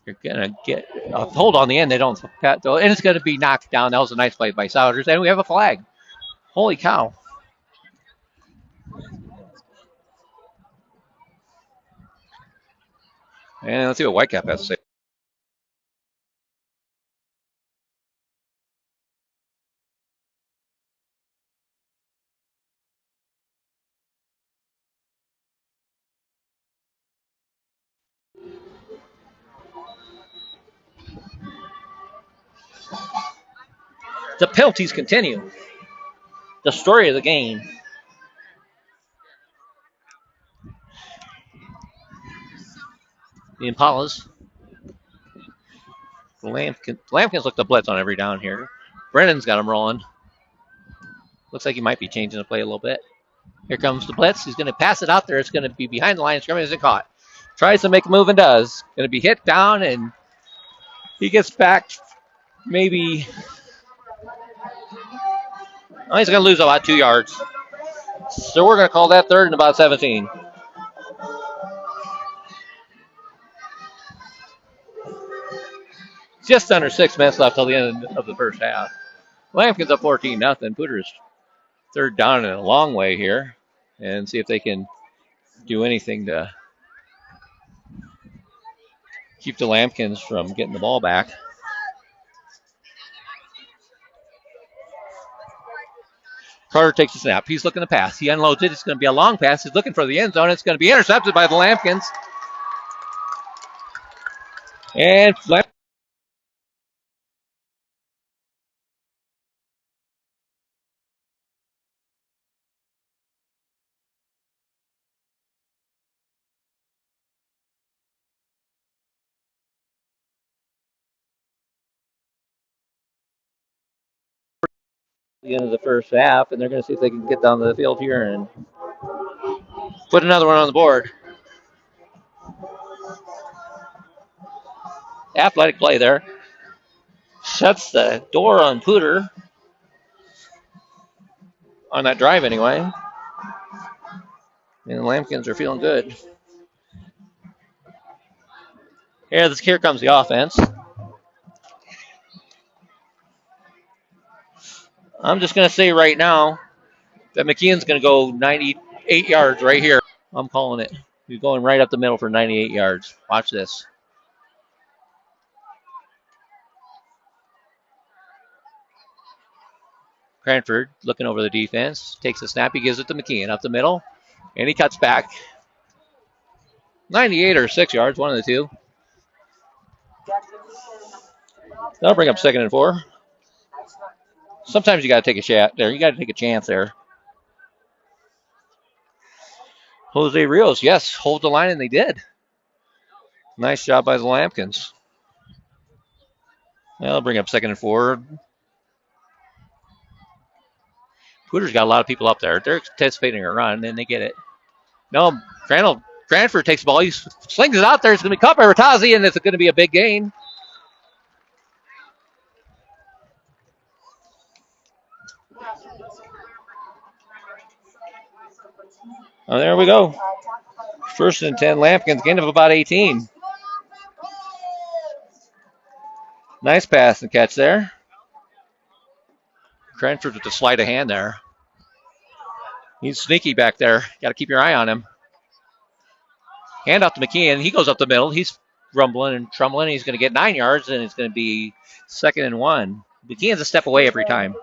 [SPEAKER 1] You're going to get a hold on the end. They don't cut, though. And it's going to be knocked down. That was a nice play by Souders. And we have a flag. Holy cow. And let's see what Whitecap has to say. The penalties continue. The story of the game. The Impalas. Lampkins look the blitz on every down here. Brennan's got him rolling. Looks like he might be changing the play a little bit. Here comes the blitz. He's going to pass it out there. It's going to be behind the line of scrimmage. Isn't caught. Tries to make a move and does. Going to be hit down, and he gets back maybe. Oh, he's going to lose about 2 yards. So we're going to call that 3rd and about 17. Just under 6 minutes left till the end of the first half. Lampkins up 14-0. Poudre's 3rd down and a long way here. And see if they can do anything to keep the Lampkins from getting the ball back. Carter takes the snap. He's looking to pass. He unloads it. It's going to be a long pass. He's looking for the end zone. It's going to be intercepted by the Lampkins. And the end of the first half, and they're going to see if they can get down to the field here and put another one on the board. Athletic play there. Shuts the door on Poudre. On that drive, anyway. And the Lampkins are feeling good. Here comes the offense. I'm just going to say right now that McKeon's going to go 98 yards right here. I'm calling it. He's going right up the middle for 98 yards. Watch this. Cranford looking over the defense. Takes a snap. He gives it to McKeon up the middle. And he cuts back. 98 or 6 yards, one of the two. That'll bring up 2nd and 4. Sometimes you got to take a shot there. You got to take a chance there. Jose Rios, yes, hold the line, and they did. Nice job by the Lampkins. That'll bring up 2nd and 4. Poudre's got a lot of people up there. They're anticipating a run, and they get it. No, Cranford takes the ball. He slings it out there. It's going to be caught by Rattazzi, and it's going to be a big gain. Oh, there we go. 1st and 10, Lampkins, gain of about 18. Nice pass and catch there. Cranford with the sleight of hand there. He's sneaky back there. Got to keep your eye on him. Hand off to McKeon. He goes up the middle. He's rumbling and trembling. He's going to get 9 yards, and it's going to be 2nd and 1. McKeon's a step away every time.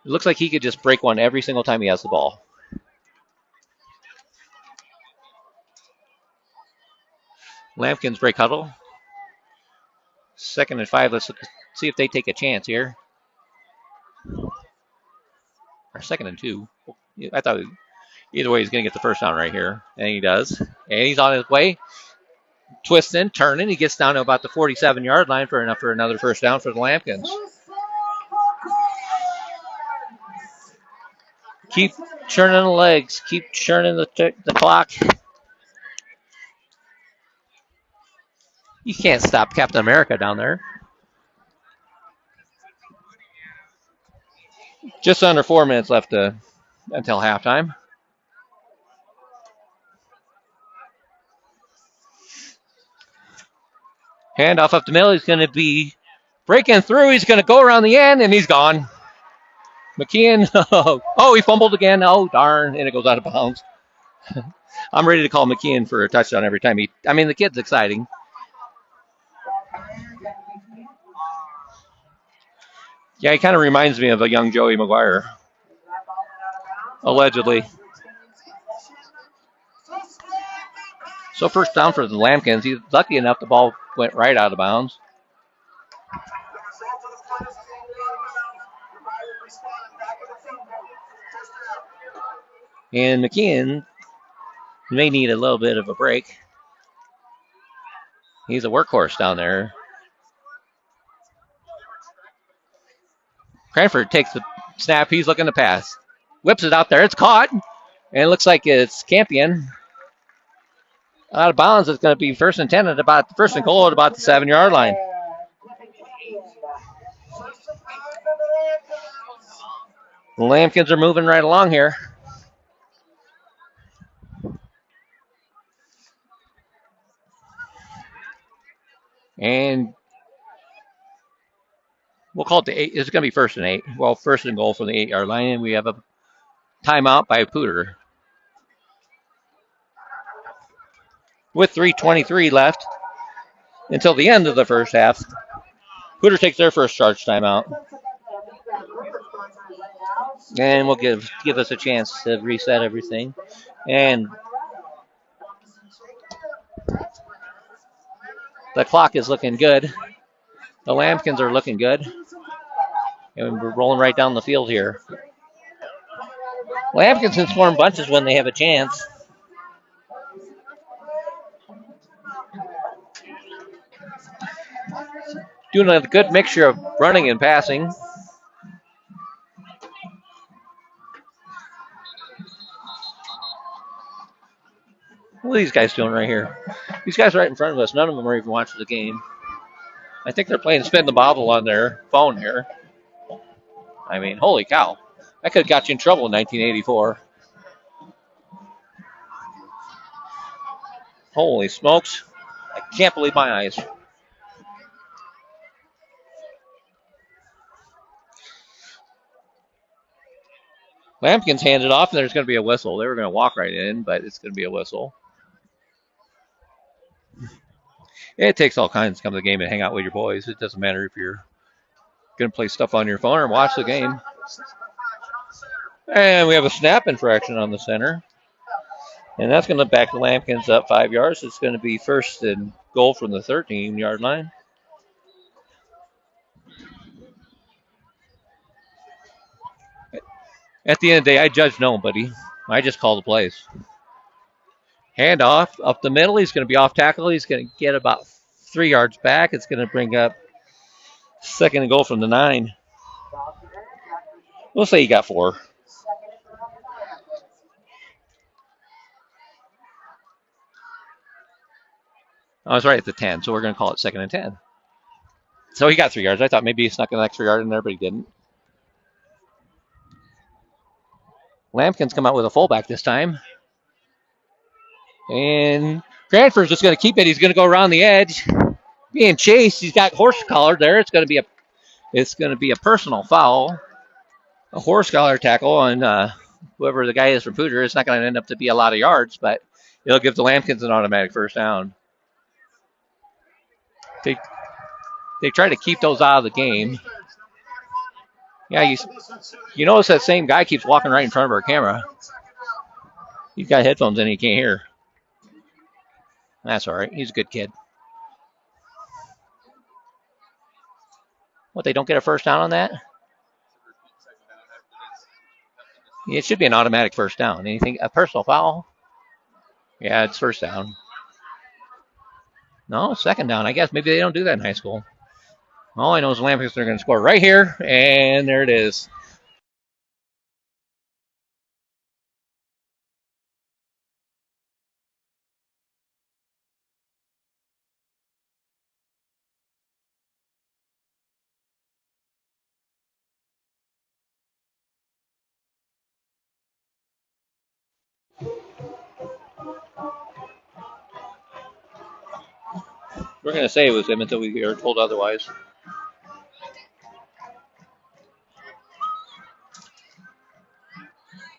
[SPEAKER 1] It looks like he could just break one every single time he has the ball. Lampkins break huddle. 2nd and 5. Let's see if they take a chance here. Or 2nd and 2. I thought either way he's going to get the first down right here. And he does. And he's on his way. Twisting, turning. He gets down to about the 47-yard line for another first down for the Lampkins. Keep churning the legs. Keep churning the clock. You can't stop Captain America down there. Just under 4 minutes left until halftime. Handoff up the middle. He's going to be breaking through. He's going to go around the end, and he's gone. McKeon. Oh, he fumbled again. Oh, darn. And it goes out of bounds. I'm ready to call McKeon for a touchdown every time. The kid's exciting. Yeah, he kind of reminds me of a young Joey Maguire. Allegedly. So first down for the Lampkins. He's lucky enough the ball went right out of bounds. And McKeon may need a little bit of a break. He's a workhorse down there. Cranford takes the snap. He's looking to pass. Whips it out there. It's caught. And it looks like it's Campion. Out of bounds. It's going to be first and 10 first and goal at about the 7-yard line. The Lampkins are moving right along here. And we'll call it the 8. It's going to be first and 8. Well, first and goal from the 8-yard line. And we have a timeout by Poudre. With 3:23 left until the end of the first half. Poudre takes their first charge timeout. And will give us a chance to reset everything. And the clock is looking good. The Lampkins are looking good. And we're rolling right down the field here. Lampkins can swarm bunches when they have a chance. Doing a good mixture of running and passing. What are these guys doing right here? These guys right in front of us, none of them are even watching the game. I think they're playing spin the bottle on their phone here. Holy cow. That could have got you in trouble in 1984. Holy smokes. I can't believe my eyes. Lampkins handed off, and there's going to be a whistle. They were going to walk right in, but it's going to be a whistle. It takes all kinds to come to the game and hang out with your boys. It doesn't matter if you're going to play stuff on your phone or watch the game. And we have a snap infraction on the center. And that's going to back the Lampkins up 5 yards. It's going to be first and goal from the 13-yard line. At the end of the day, I judge nobody. I just call the plays. Handoff up the middle. He's going to be off tackle. He's going to get about 3 yards back. It's going to bring up second and goal from the 9. We'll say he got 4. I was right at the 10, so we're going to call it second and 10. So he got 3 yards. I thought maybe he snuck an extra yard in there, but he didn't. Lampkins come out with a fullback this time. And Cranford's just going to keep it. He's going to go around the edge. Being chased. He's got horse collar there. It's going to be a personal foul. A horse collar tackle on whoever the guy is from Poudre. It's not going to end up to be a lot of yards, but it'll give the Lampkins an automatic first down. They try to keep those out of the game. Yeah, you notice that same guy keeps walking right in front of our camera. He's got headphones in, he can't hear. That's all right. He's a good kid. What, they don't get a first down on that? It should be an automatic first down. Anything, a personal foul? Yeah, it's first down. No, second down. I guess maybe they don't do that in high school. All I know is the Lampions are going to score right here, and there it is. We're going to say it was him until we are told otherwise.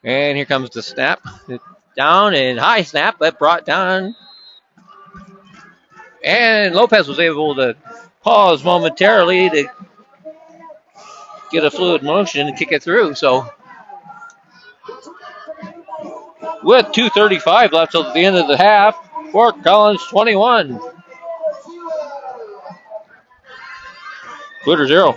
[SPEAKER 1] And here comes the snap. Down and high snap, but brought down. And Lopez was able to pause momentarily to get a fluid motion and kick it through. So with 2:35 left till the end of the half, Fort Collins 21. Poudre 0.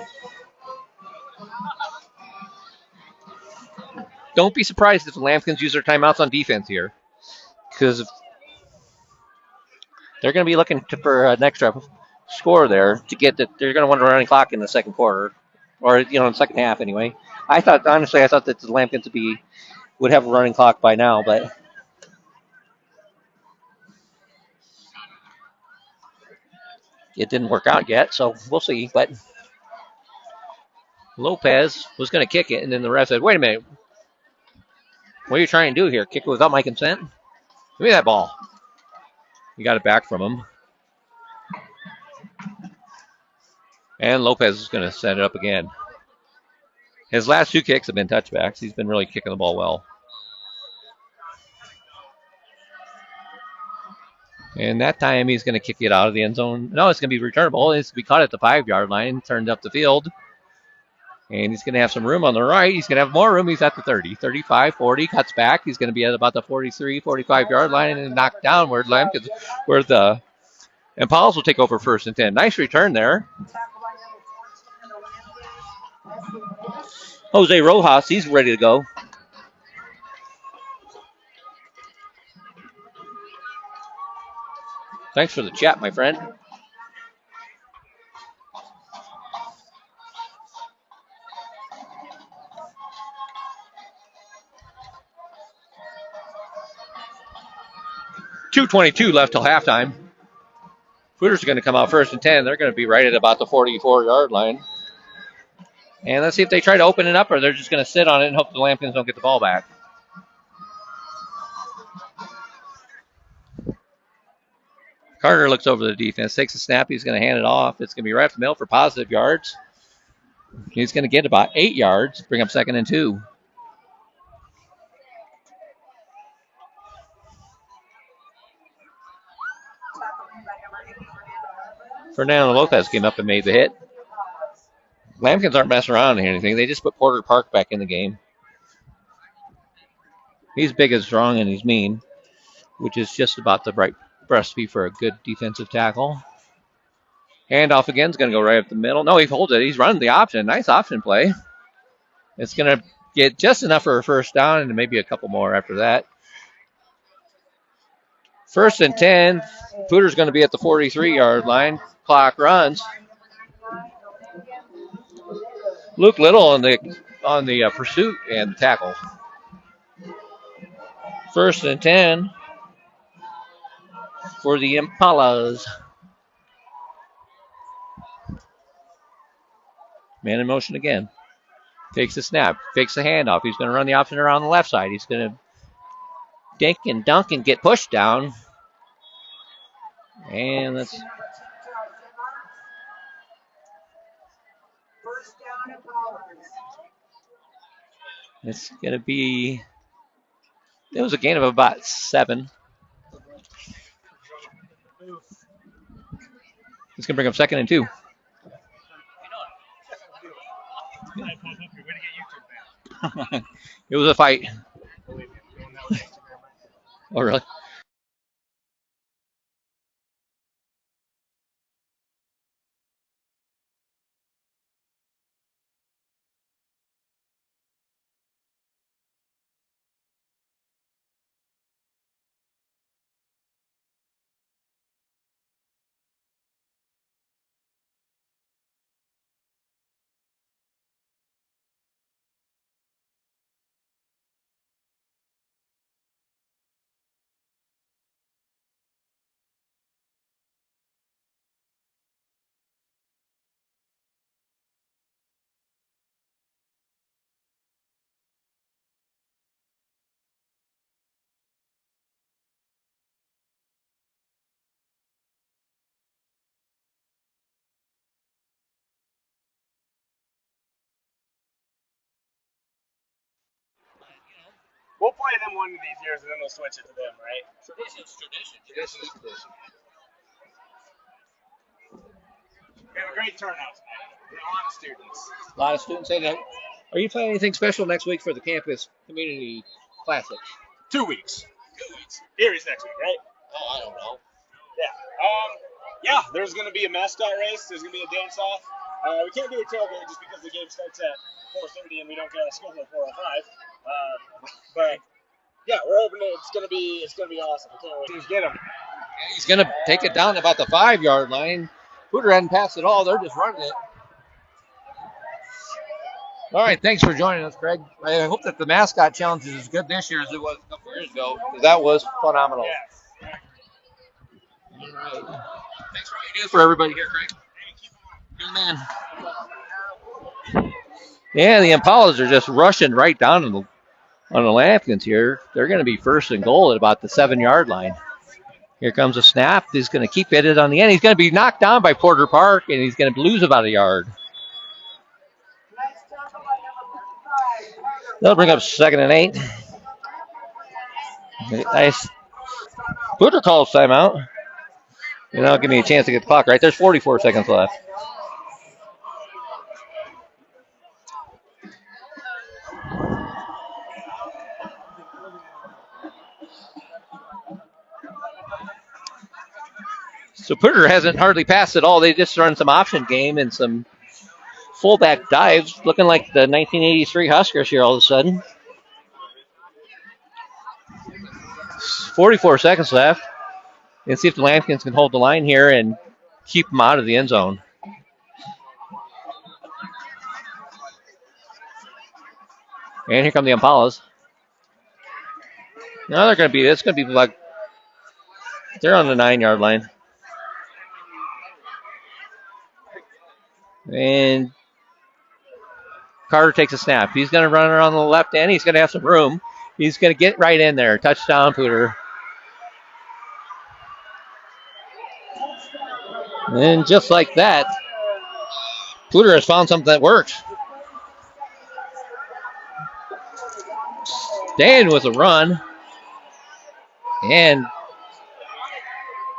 [SPEAKER 1] Don't be surprised if the Lambkins use their timeouts on defense here, because they're going to be looking for an extra score there to get that. They're going to want a running clock in the second quarter, or in the second half anyway. I thought that the Lambkins would have a running clock by now, but it didn't work out yet. So we'll see. But Lopez was going to kick it, and then the ref said, "Wait a minute, what are you trying to do here? Kick it without my consent? Give me that ball." He got it back from him. And Lopez is going to set it up again. His last 2 kicks have been touchbacks. He's been really kicking the ball well. And that time he's going to kick it out of the end zone. No, it's going to be returnable. It's going to be caught at the 5-yard line, turned up the field. And he's going to have some room on the right. He's going to have more room. He's at the 30, 35, 40, cuts back. He's going to be at about the 43, 45-yard line and knocked down where the Impalas will take over first and 10. Nice return there. Jose Rojas, he's ready to go. Thanks for the chat, my friend. .222 left till halftime. Poudre's going to come out first and 10. They're going to be right at about the 44-yard line. And let's see if they try to open it up or they're just going to sit on it and hope the Lambkins don't get the ball back. Carter looks over the defense, takes a snap. He's going to hand it off. It's going to be right up the middle for positive yards. He's going to get about 8 yards, bring up 2nd and 2. Fernando Lopez came up and made the hit. Lambkins aren't messing around or anything. They just put Porter Park back in the game. He's big and strong and he's mean, which is just about the right recipe for a good defensive tackle. Handoff again is going to go right up the middle. No, he holds it. He's running the option. Nice option play. It's going to get just enough for a first down and maybe a couple more after that. 1st and 10. Poudre's going to be at the 43-yard line. Clock runs. Luke Little on the pursuit and tackle. 1st and 10 for the Impalas. Man in motion again. Takes the snap. Fakes the handoff. He's going to run the option around the left side. He's going to dink and dunk and get pushed down. And that's... It's going to be... It was a gain of about 7. It's going to bring up 2nd and 2. It was a fight. Oh, really?
[SPEAKER 3] We'll play them one of these years, and then we'll switch it to them, right?
[SPEAKER 1] Tradition's tradition.
[SPEAKER 3] Tradition's tradition. We have a great turnout tonight. We have a lot of students.
[SPEAKER 1] A lot of students say that. Are you planning anything special next week for the campus community classic?
[SPEAKER 3] 2 weeks. 2 weeks. Erie's next week, right?
[SPEAKER 1] Oh, I don't know.
[SPEAKER 3] Yeah. Yeah, there's going to be a mascot race. There's going to be a dance-off. We can't do a tailgate just because the game starts at 4:30 and we don't get our school at 4:05. But yeah, we're hoping it's going to be awesome. We can't wait to get them.
[SPEAKER 1] He's going to take it down about the 5-yard line. Poudre hadn't passed it all. They're just running it. All right, thanks for joining us, Craig. I hope that the mascot challenge is as good this year as it was a couple years ago. That was phenomenal.
[SPEAKER 3] Yes.
[SPEAKER 1] All right. Thanks for what you do for everybody here, Craig. Good man. Yeah, the Impalas are just rushing right down on the Lampkins here. They're going to be first and goal at about the 7-yard line. Here comes a snap. He's going to keep it on the end. He's going to be knocked down by Porter Park, and he's going to lose about a yard. They'll bring up 2nd and 8. Nice. Poudre calls timeout. And that'll give me a chance to get the clock right. There's 44 seconds left. So Poudre hasn't hardly passed at all. They just run some option game and some fullback dives, looking like the 1983 Huskers here all of a sudden. 44 seconds left. And see if the Lampkins can hold the line here and keep them out of the end zone. And here come the Impalas. Now they're going to be, it's going to be like, they're on the 9-yard line. And Carter takes a snap. He's going to run around the left end. He's going to have some room. He's going to get right in there. Touchdown, Poudre. And just like that, Poudre has found something that works. Dan with a run. And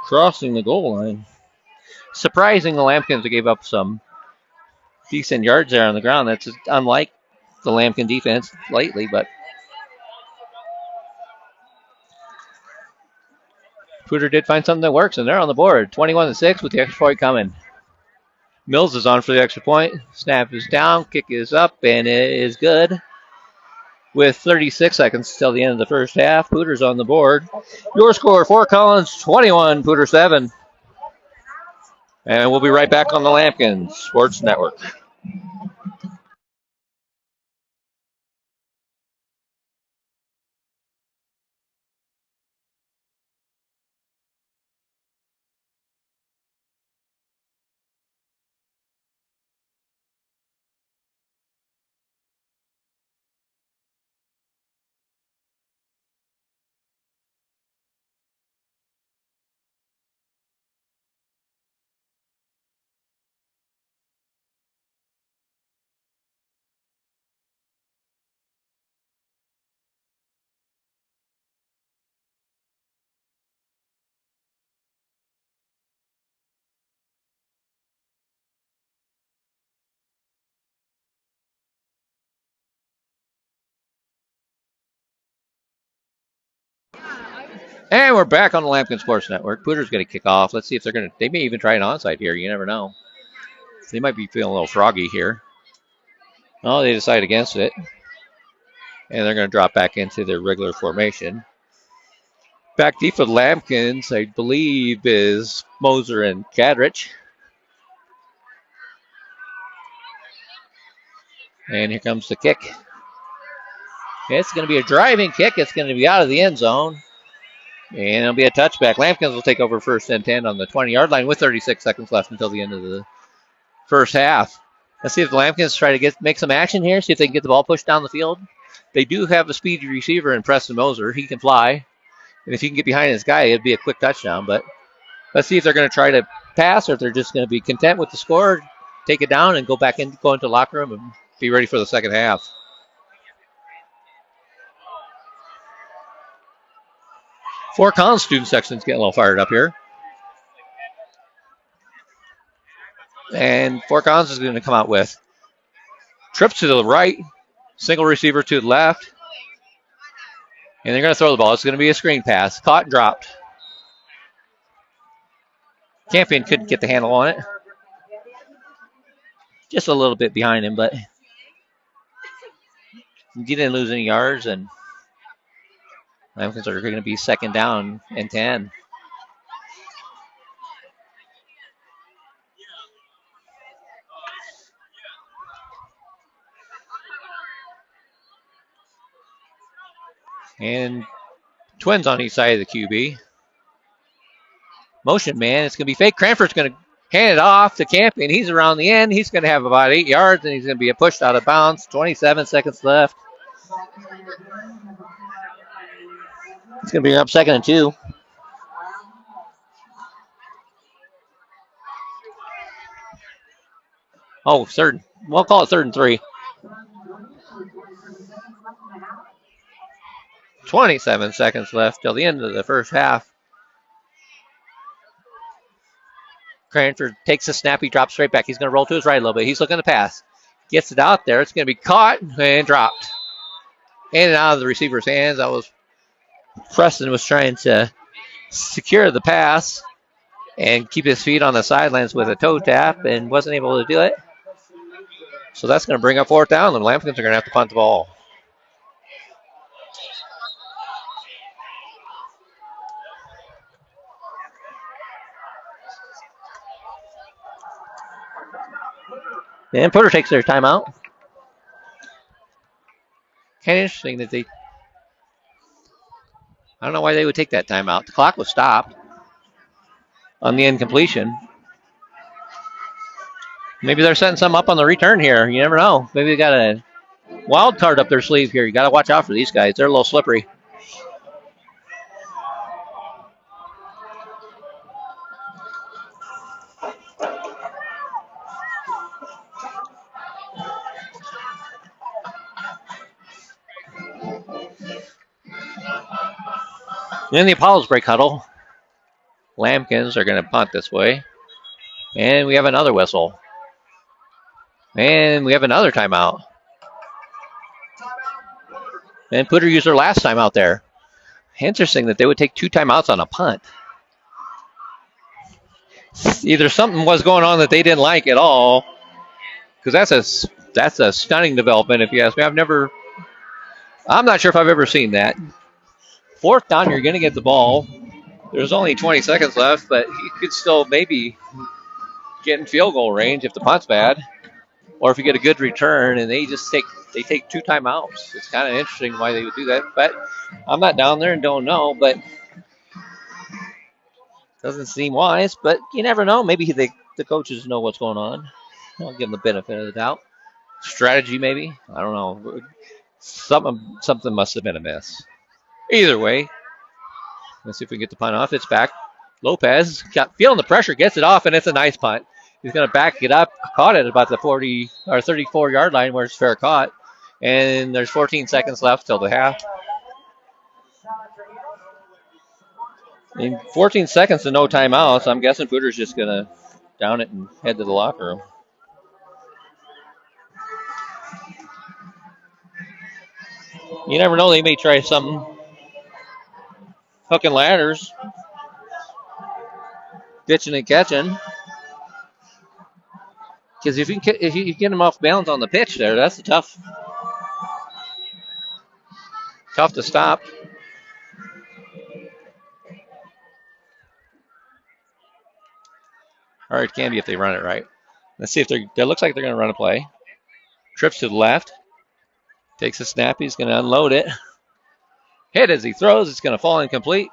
[SPEAKER 1] crossing the goal line. Surprising the Lampkins gave up some decent yards there on the ground. That's unlike the Lampkin defense lately, but Poudre did find something that works, and they're on the board. 21-6 with the extra point coming. Mills is on for the extra point. Snap is down, kick is up, and it is good. With 36 seconds till the end of the first half, Poudre's on the board. Your score, Fort Collins 21, Poudre 7. And we'll be right back on the Lampkins Sports Network. And we're back on the Lampkin Sports Network. Poudre's going to kick off. Let's see if they may even try an onside here. You never know. They might be feeling a little froggy here. Oh, they decide against it. And they're going to drop back into their regular formation. Back deep for the Lampkins, I believe, is Moser and Kadrich. And here comes the kick. It's going to be a driving kick. It's going to be out of the end zone. And it'll be a touchback. Lampkins will take over 1st and 10 on the 20-yard line with 36 seconds left until the end of the first half. Let's see if the Lampkins try to make some action here, see if they can get the ball pushed down the field. They do have a speedy receiver in Preston Moser. He can fly. And if he can get behind this guy, it'd be a quick touchdown. But let's see if they're going to try to pass or if they're just going to be content with the score, take it down, and go into the locker room and be ready for the second half. Fort Collins student section's getting a little fired up here. And Fort Collins is going to come out with trips to the right, single receiver to the left, and they're going to throw the ball. It's going to be a screen pass. Caught and dropped. Campion couldn't get the handle on it. Just a little bit behind him, but he didn't lose any yards, and Lambkins are going to be second down and 10. And twins on each side of the QB. Motion man, it's going to be fake. Cranford's going to hand it off to Campion. He's around the end. He's going to have about 8 yards, and he's going to be pushed out of bounds. 27 seconds left. It's going to be up 2nd and 2. Oh, third. We'll call it 3rd and 3. 27 seconds left till the end of the first half. Cranford takes a snap. He drops straight back. He's going to roll to his right a little bit. He's looking to pass. Gets it out there. It's going to be caught and dropped. In and out of the receiver's hands. That was Preston was trying to secure the pass and keep his feet on the sidelines with a toe tap and wasn't able to do it. So that's going to bring up 4th down, and the Lambkins are going to have to punt the ball. And Poudre takes their timeout. Kind of interesting that I don't know why they would take that timeout. The clock was stopped on the incompletion. Maybe they're setting some up on the return here. You never know. Maybe they got a wild card up their sleeve here. You got to watch out for these guys. They're a little slippery. In the Apollo's break huddle, Lambkins are going to punt this way. And we have another whistle. And we have another timeout. And Poudre used their last timeout there. Interesting that they would take 2 timeouts on a punt. Either something was going on that they didn't like at all, because that's a stunning development if you ask me. I'm not sure if I've ever seen that. 4th down, you're going to get the ball. There's only 20 seconds left, but you could still maybe get in field goal range if the punt's bad, or if you get a good return and they take 2 timeouts. It's kind of interesting why they would do that, but I'm not down there and don't know, but doesn't seem wise, but you never know. Maybe the coaches know what's going on. I'll give them the benefit of the doubt. Strategy, maybe. I don't know. Something must have been amiss. Either way, let's see if we can get the punt off. It's back. Lopez feeling the pressure, gets it off, and it's a nice punt. He's going to back it up. Caught it about the 40 or 34-yard line where it's fair caught. And there's 14 seconds left till the half. In 14 seconds and no timeouts, I'm guessing Poudre's just going to down it and head to the locker room. You never know. They may try something. Hook and ladders. Ditching and catching. Because if you get them off balance on the pitch there, that's tough to stop. All right, it can be if they run it right. Let's see if it looks like they're going to run a play. Trips to the left. Takes a snap. He's going to unload it. Hit as he throws. It's going to fall incomplete.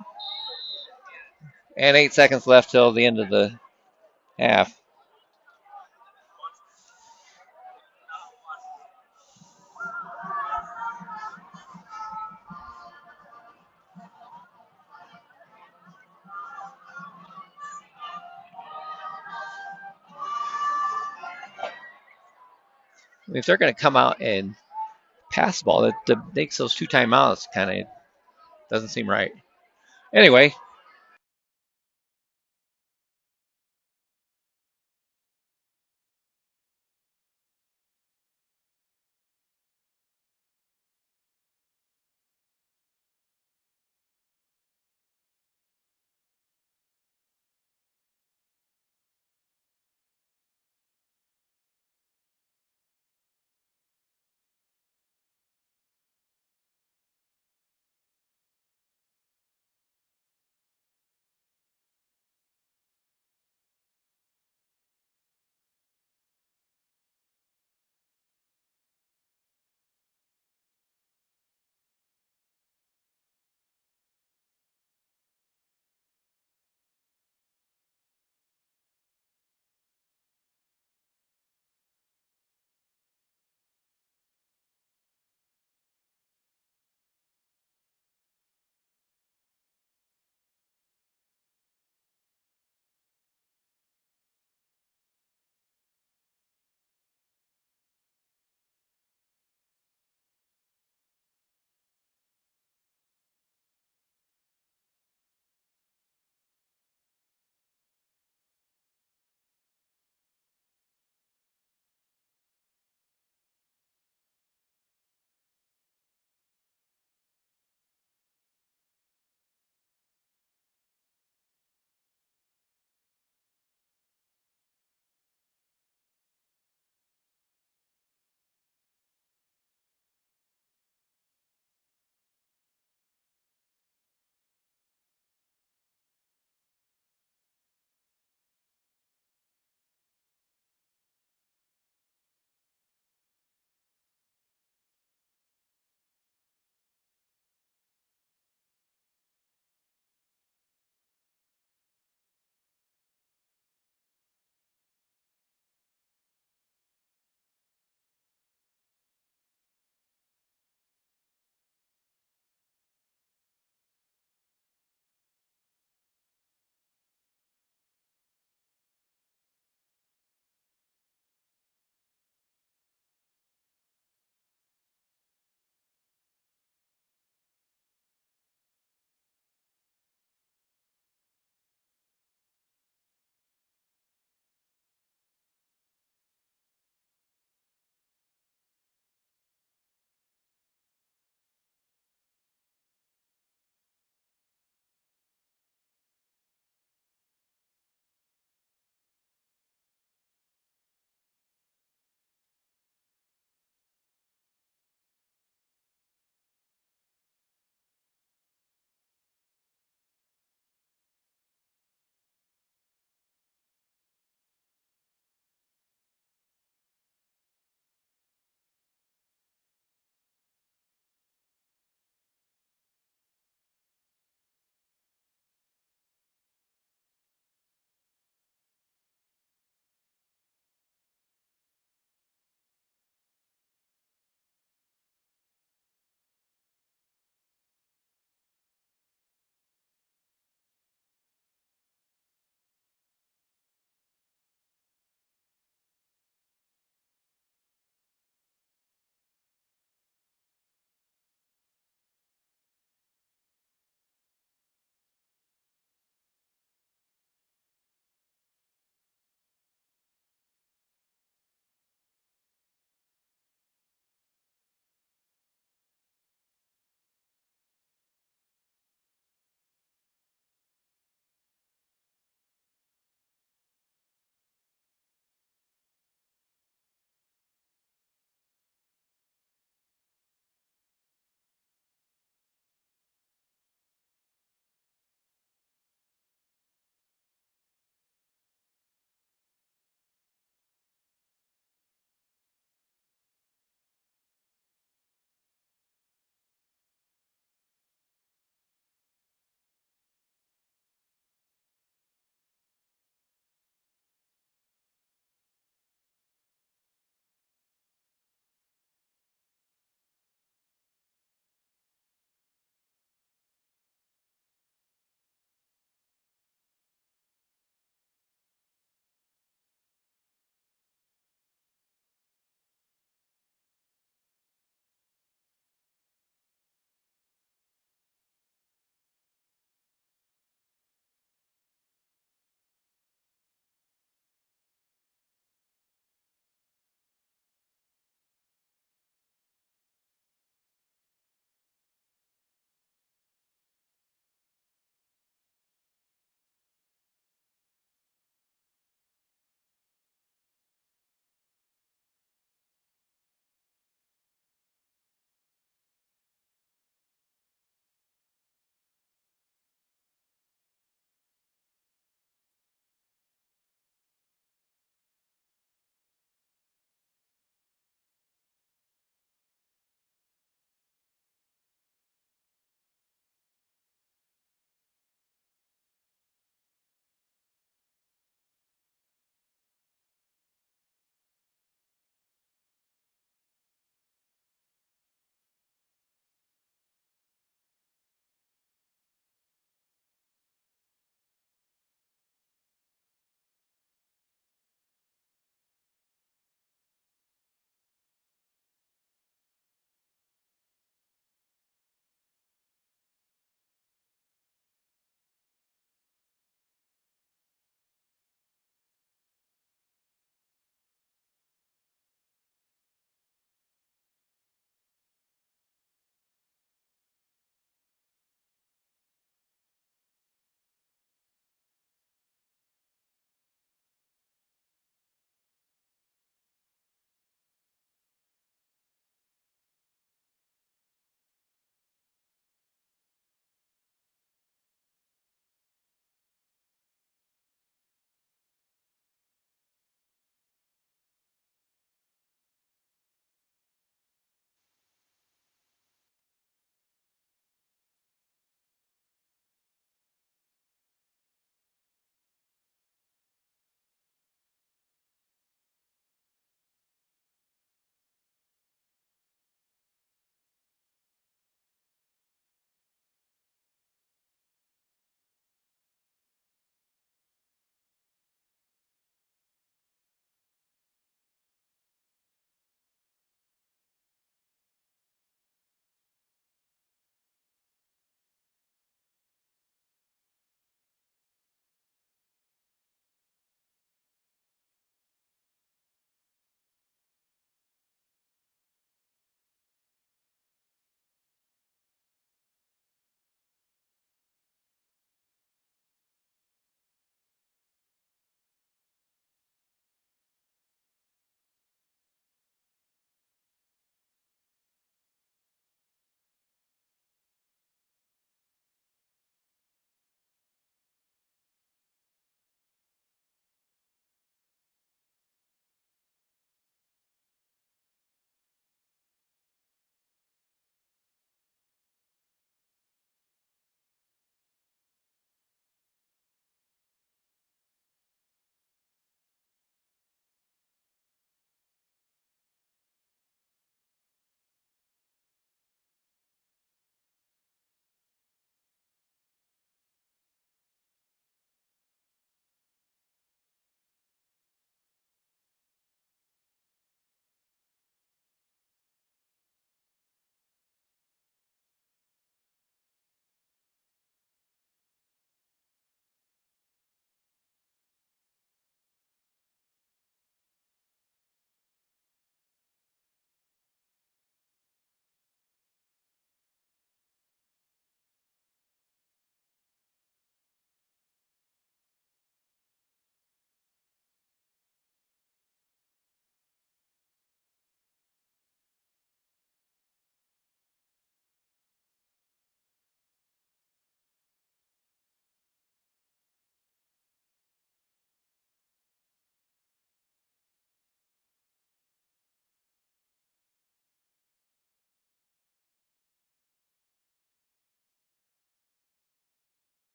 [SPEAKER 1] And 8 seconds left till the end of the half. If they're going to come out and pass the ball, that makes those 2 timeouts kind of doesn't seem right. Anyway,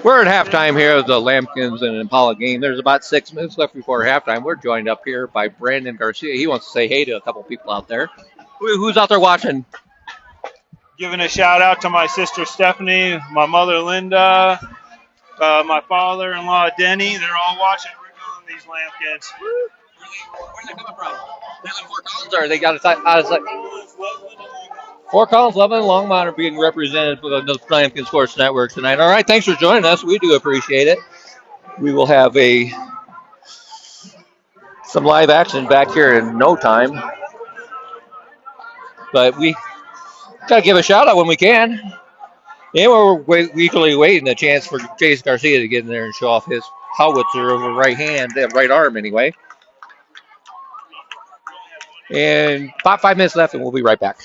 [SPEAKER 1] We're at halftime here of the Lambkins and Impala game. There's about 6 minutes left before halftime. We're joined up here by Brandon Garcia. He wants to say hey to a couple people out there. Who's out there watching?
[SPEAKER 4] Giving a shout out to my sister Stephanie, my mother Linda, my father-in-law Denny. They're all watching. We're doing these Lambkins.
[SPEAKER 1] Where's it coming from? They're in Fort Collins, or they got it out of Fort Collins, Loveland, and Longmont are being represented by the Lambkin Sports Network tonight. All right, thanks for joining us. We do appreciate it. We will have some live action back here in no time. But we got to give a shout out when we can. And we're eagerly waiting a chance for Chase Garcia to get in there and show off his howitzer over right hand, right arm anyway. And about 5 minutes left, and we'll be right back.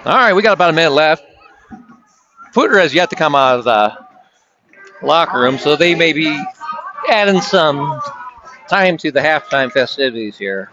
[SPEAKER 1] All right, we got about a minute left. Poudre has yet to come out of the locker room, so they may be adding some time to the halftime festivities here.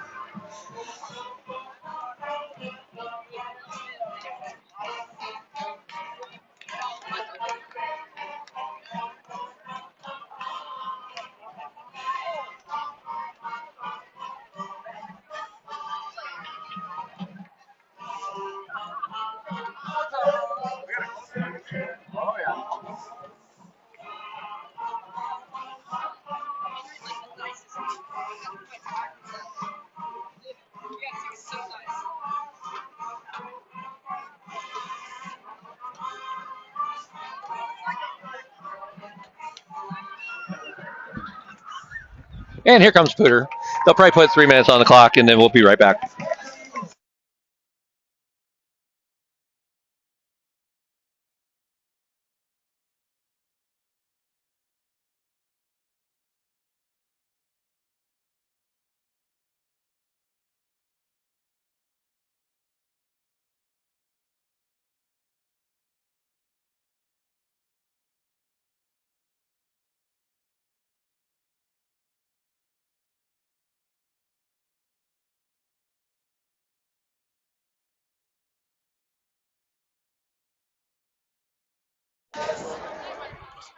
[SPEAKER 1] And here comes Poudre. They'll probably put 3 minutes on the clock, and then we'll be right back.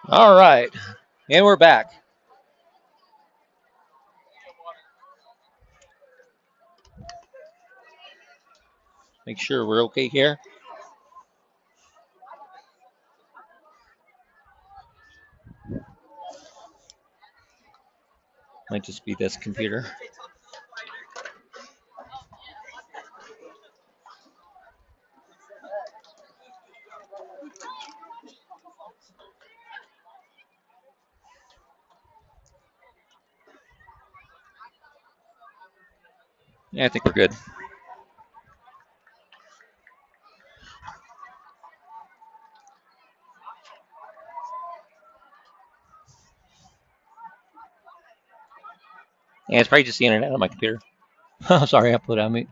[SPEAKER 1] All right, and we're back. Make sure we're okay here. Might just be this computer. Yeah, I think we're good. Yeah, it's probably just the internet on my computer. Sorry, I put it on mute.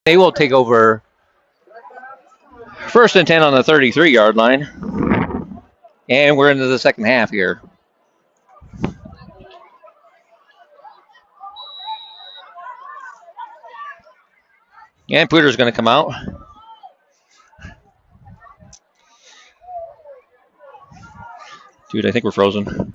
[SPEAKER 1] They will take over 1st and 10 on the 33-yard line. And we're into the second half here. And Poudre's going to come out. Dude, I think we're frozen.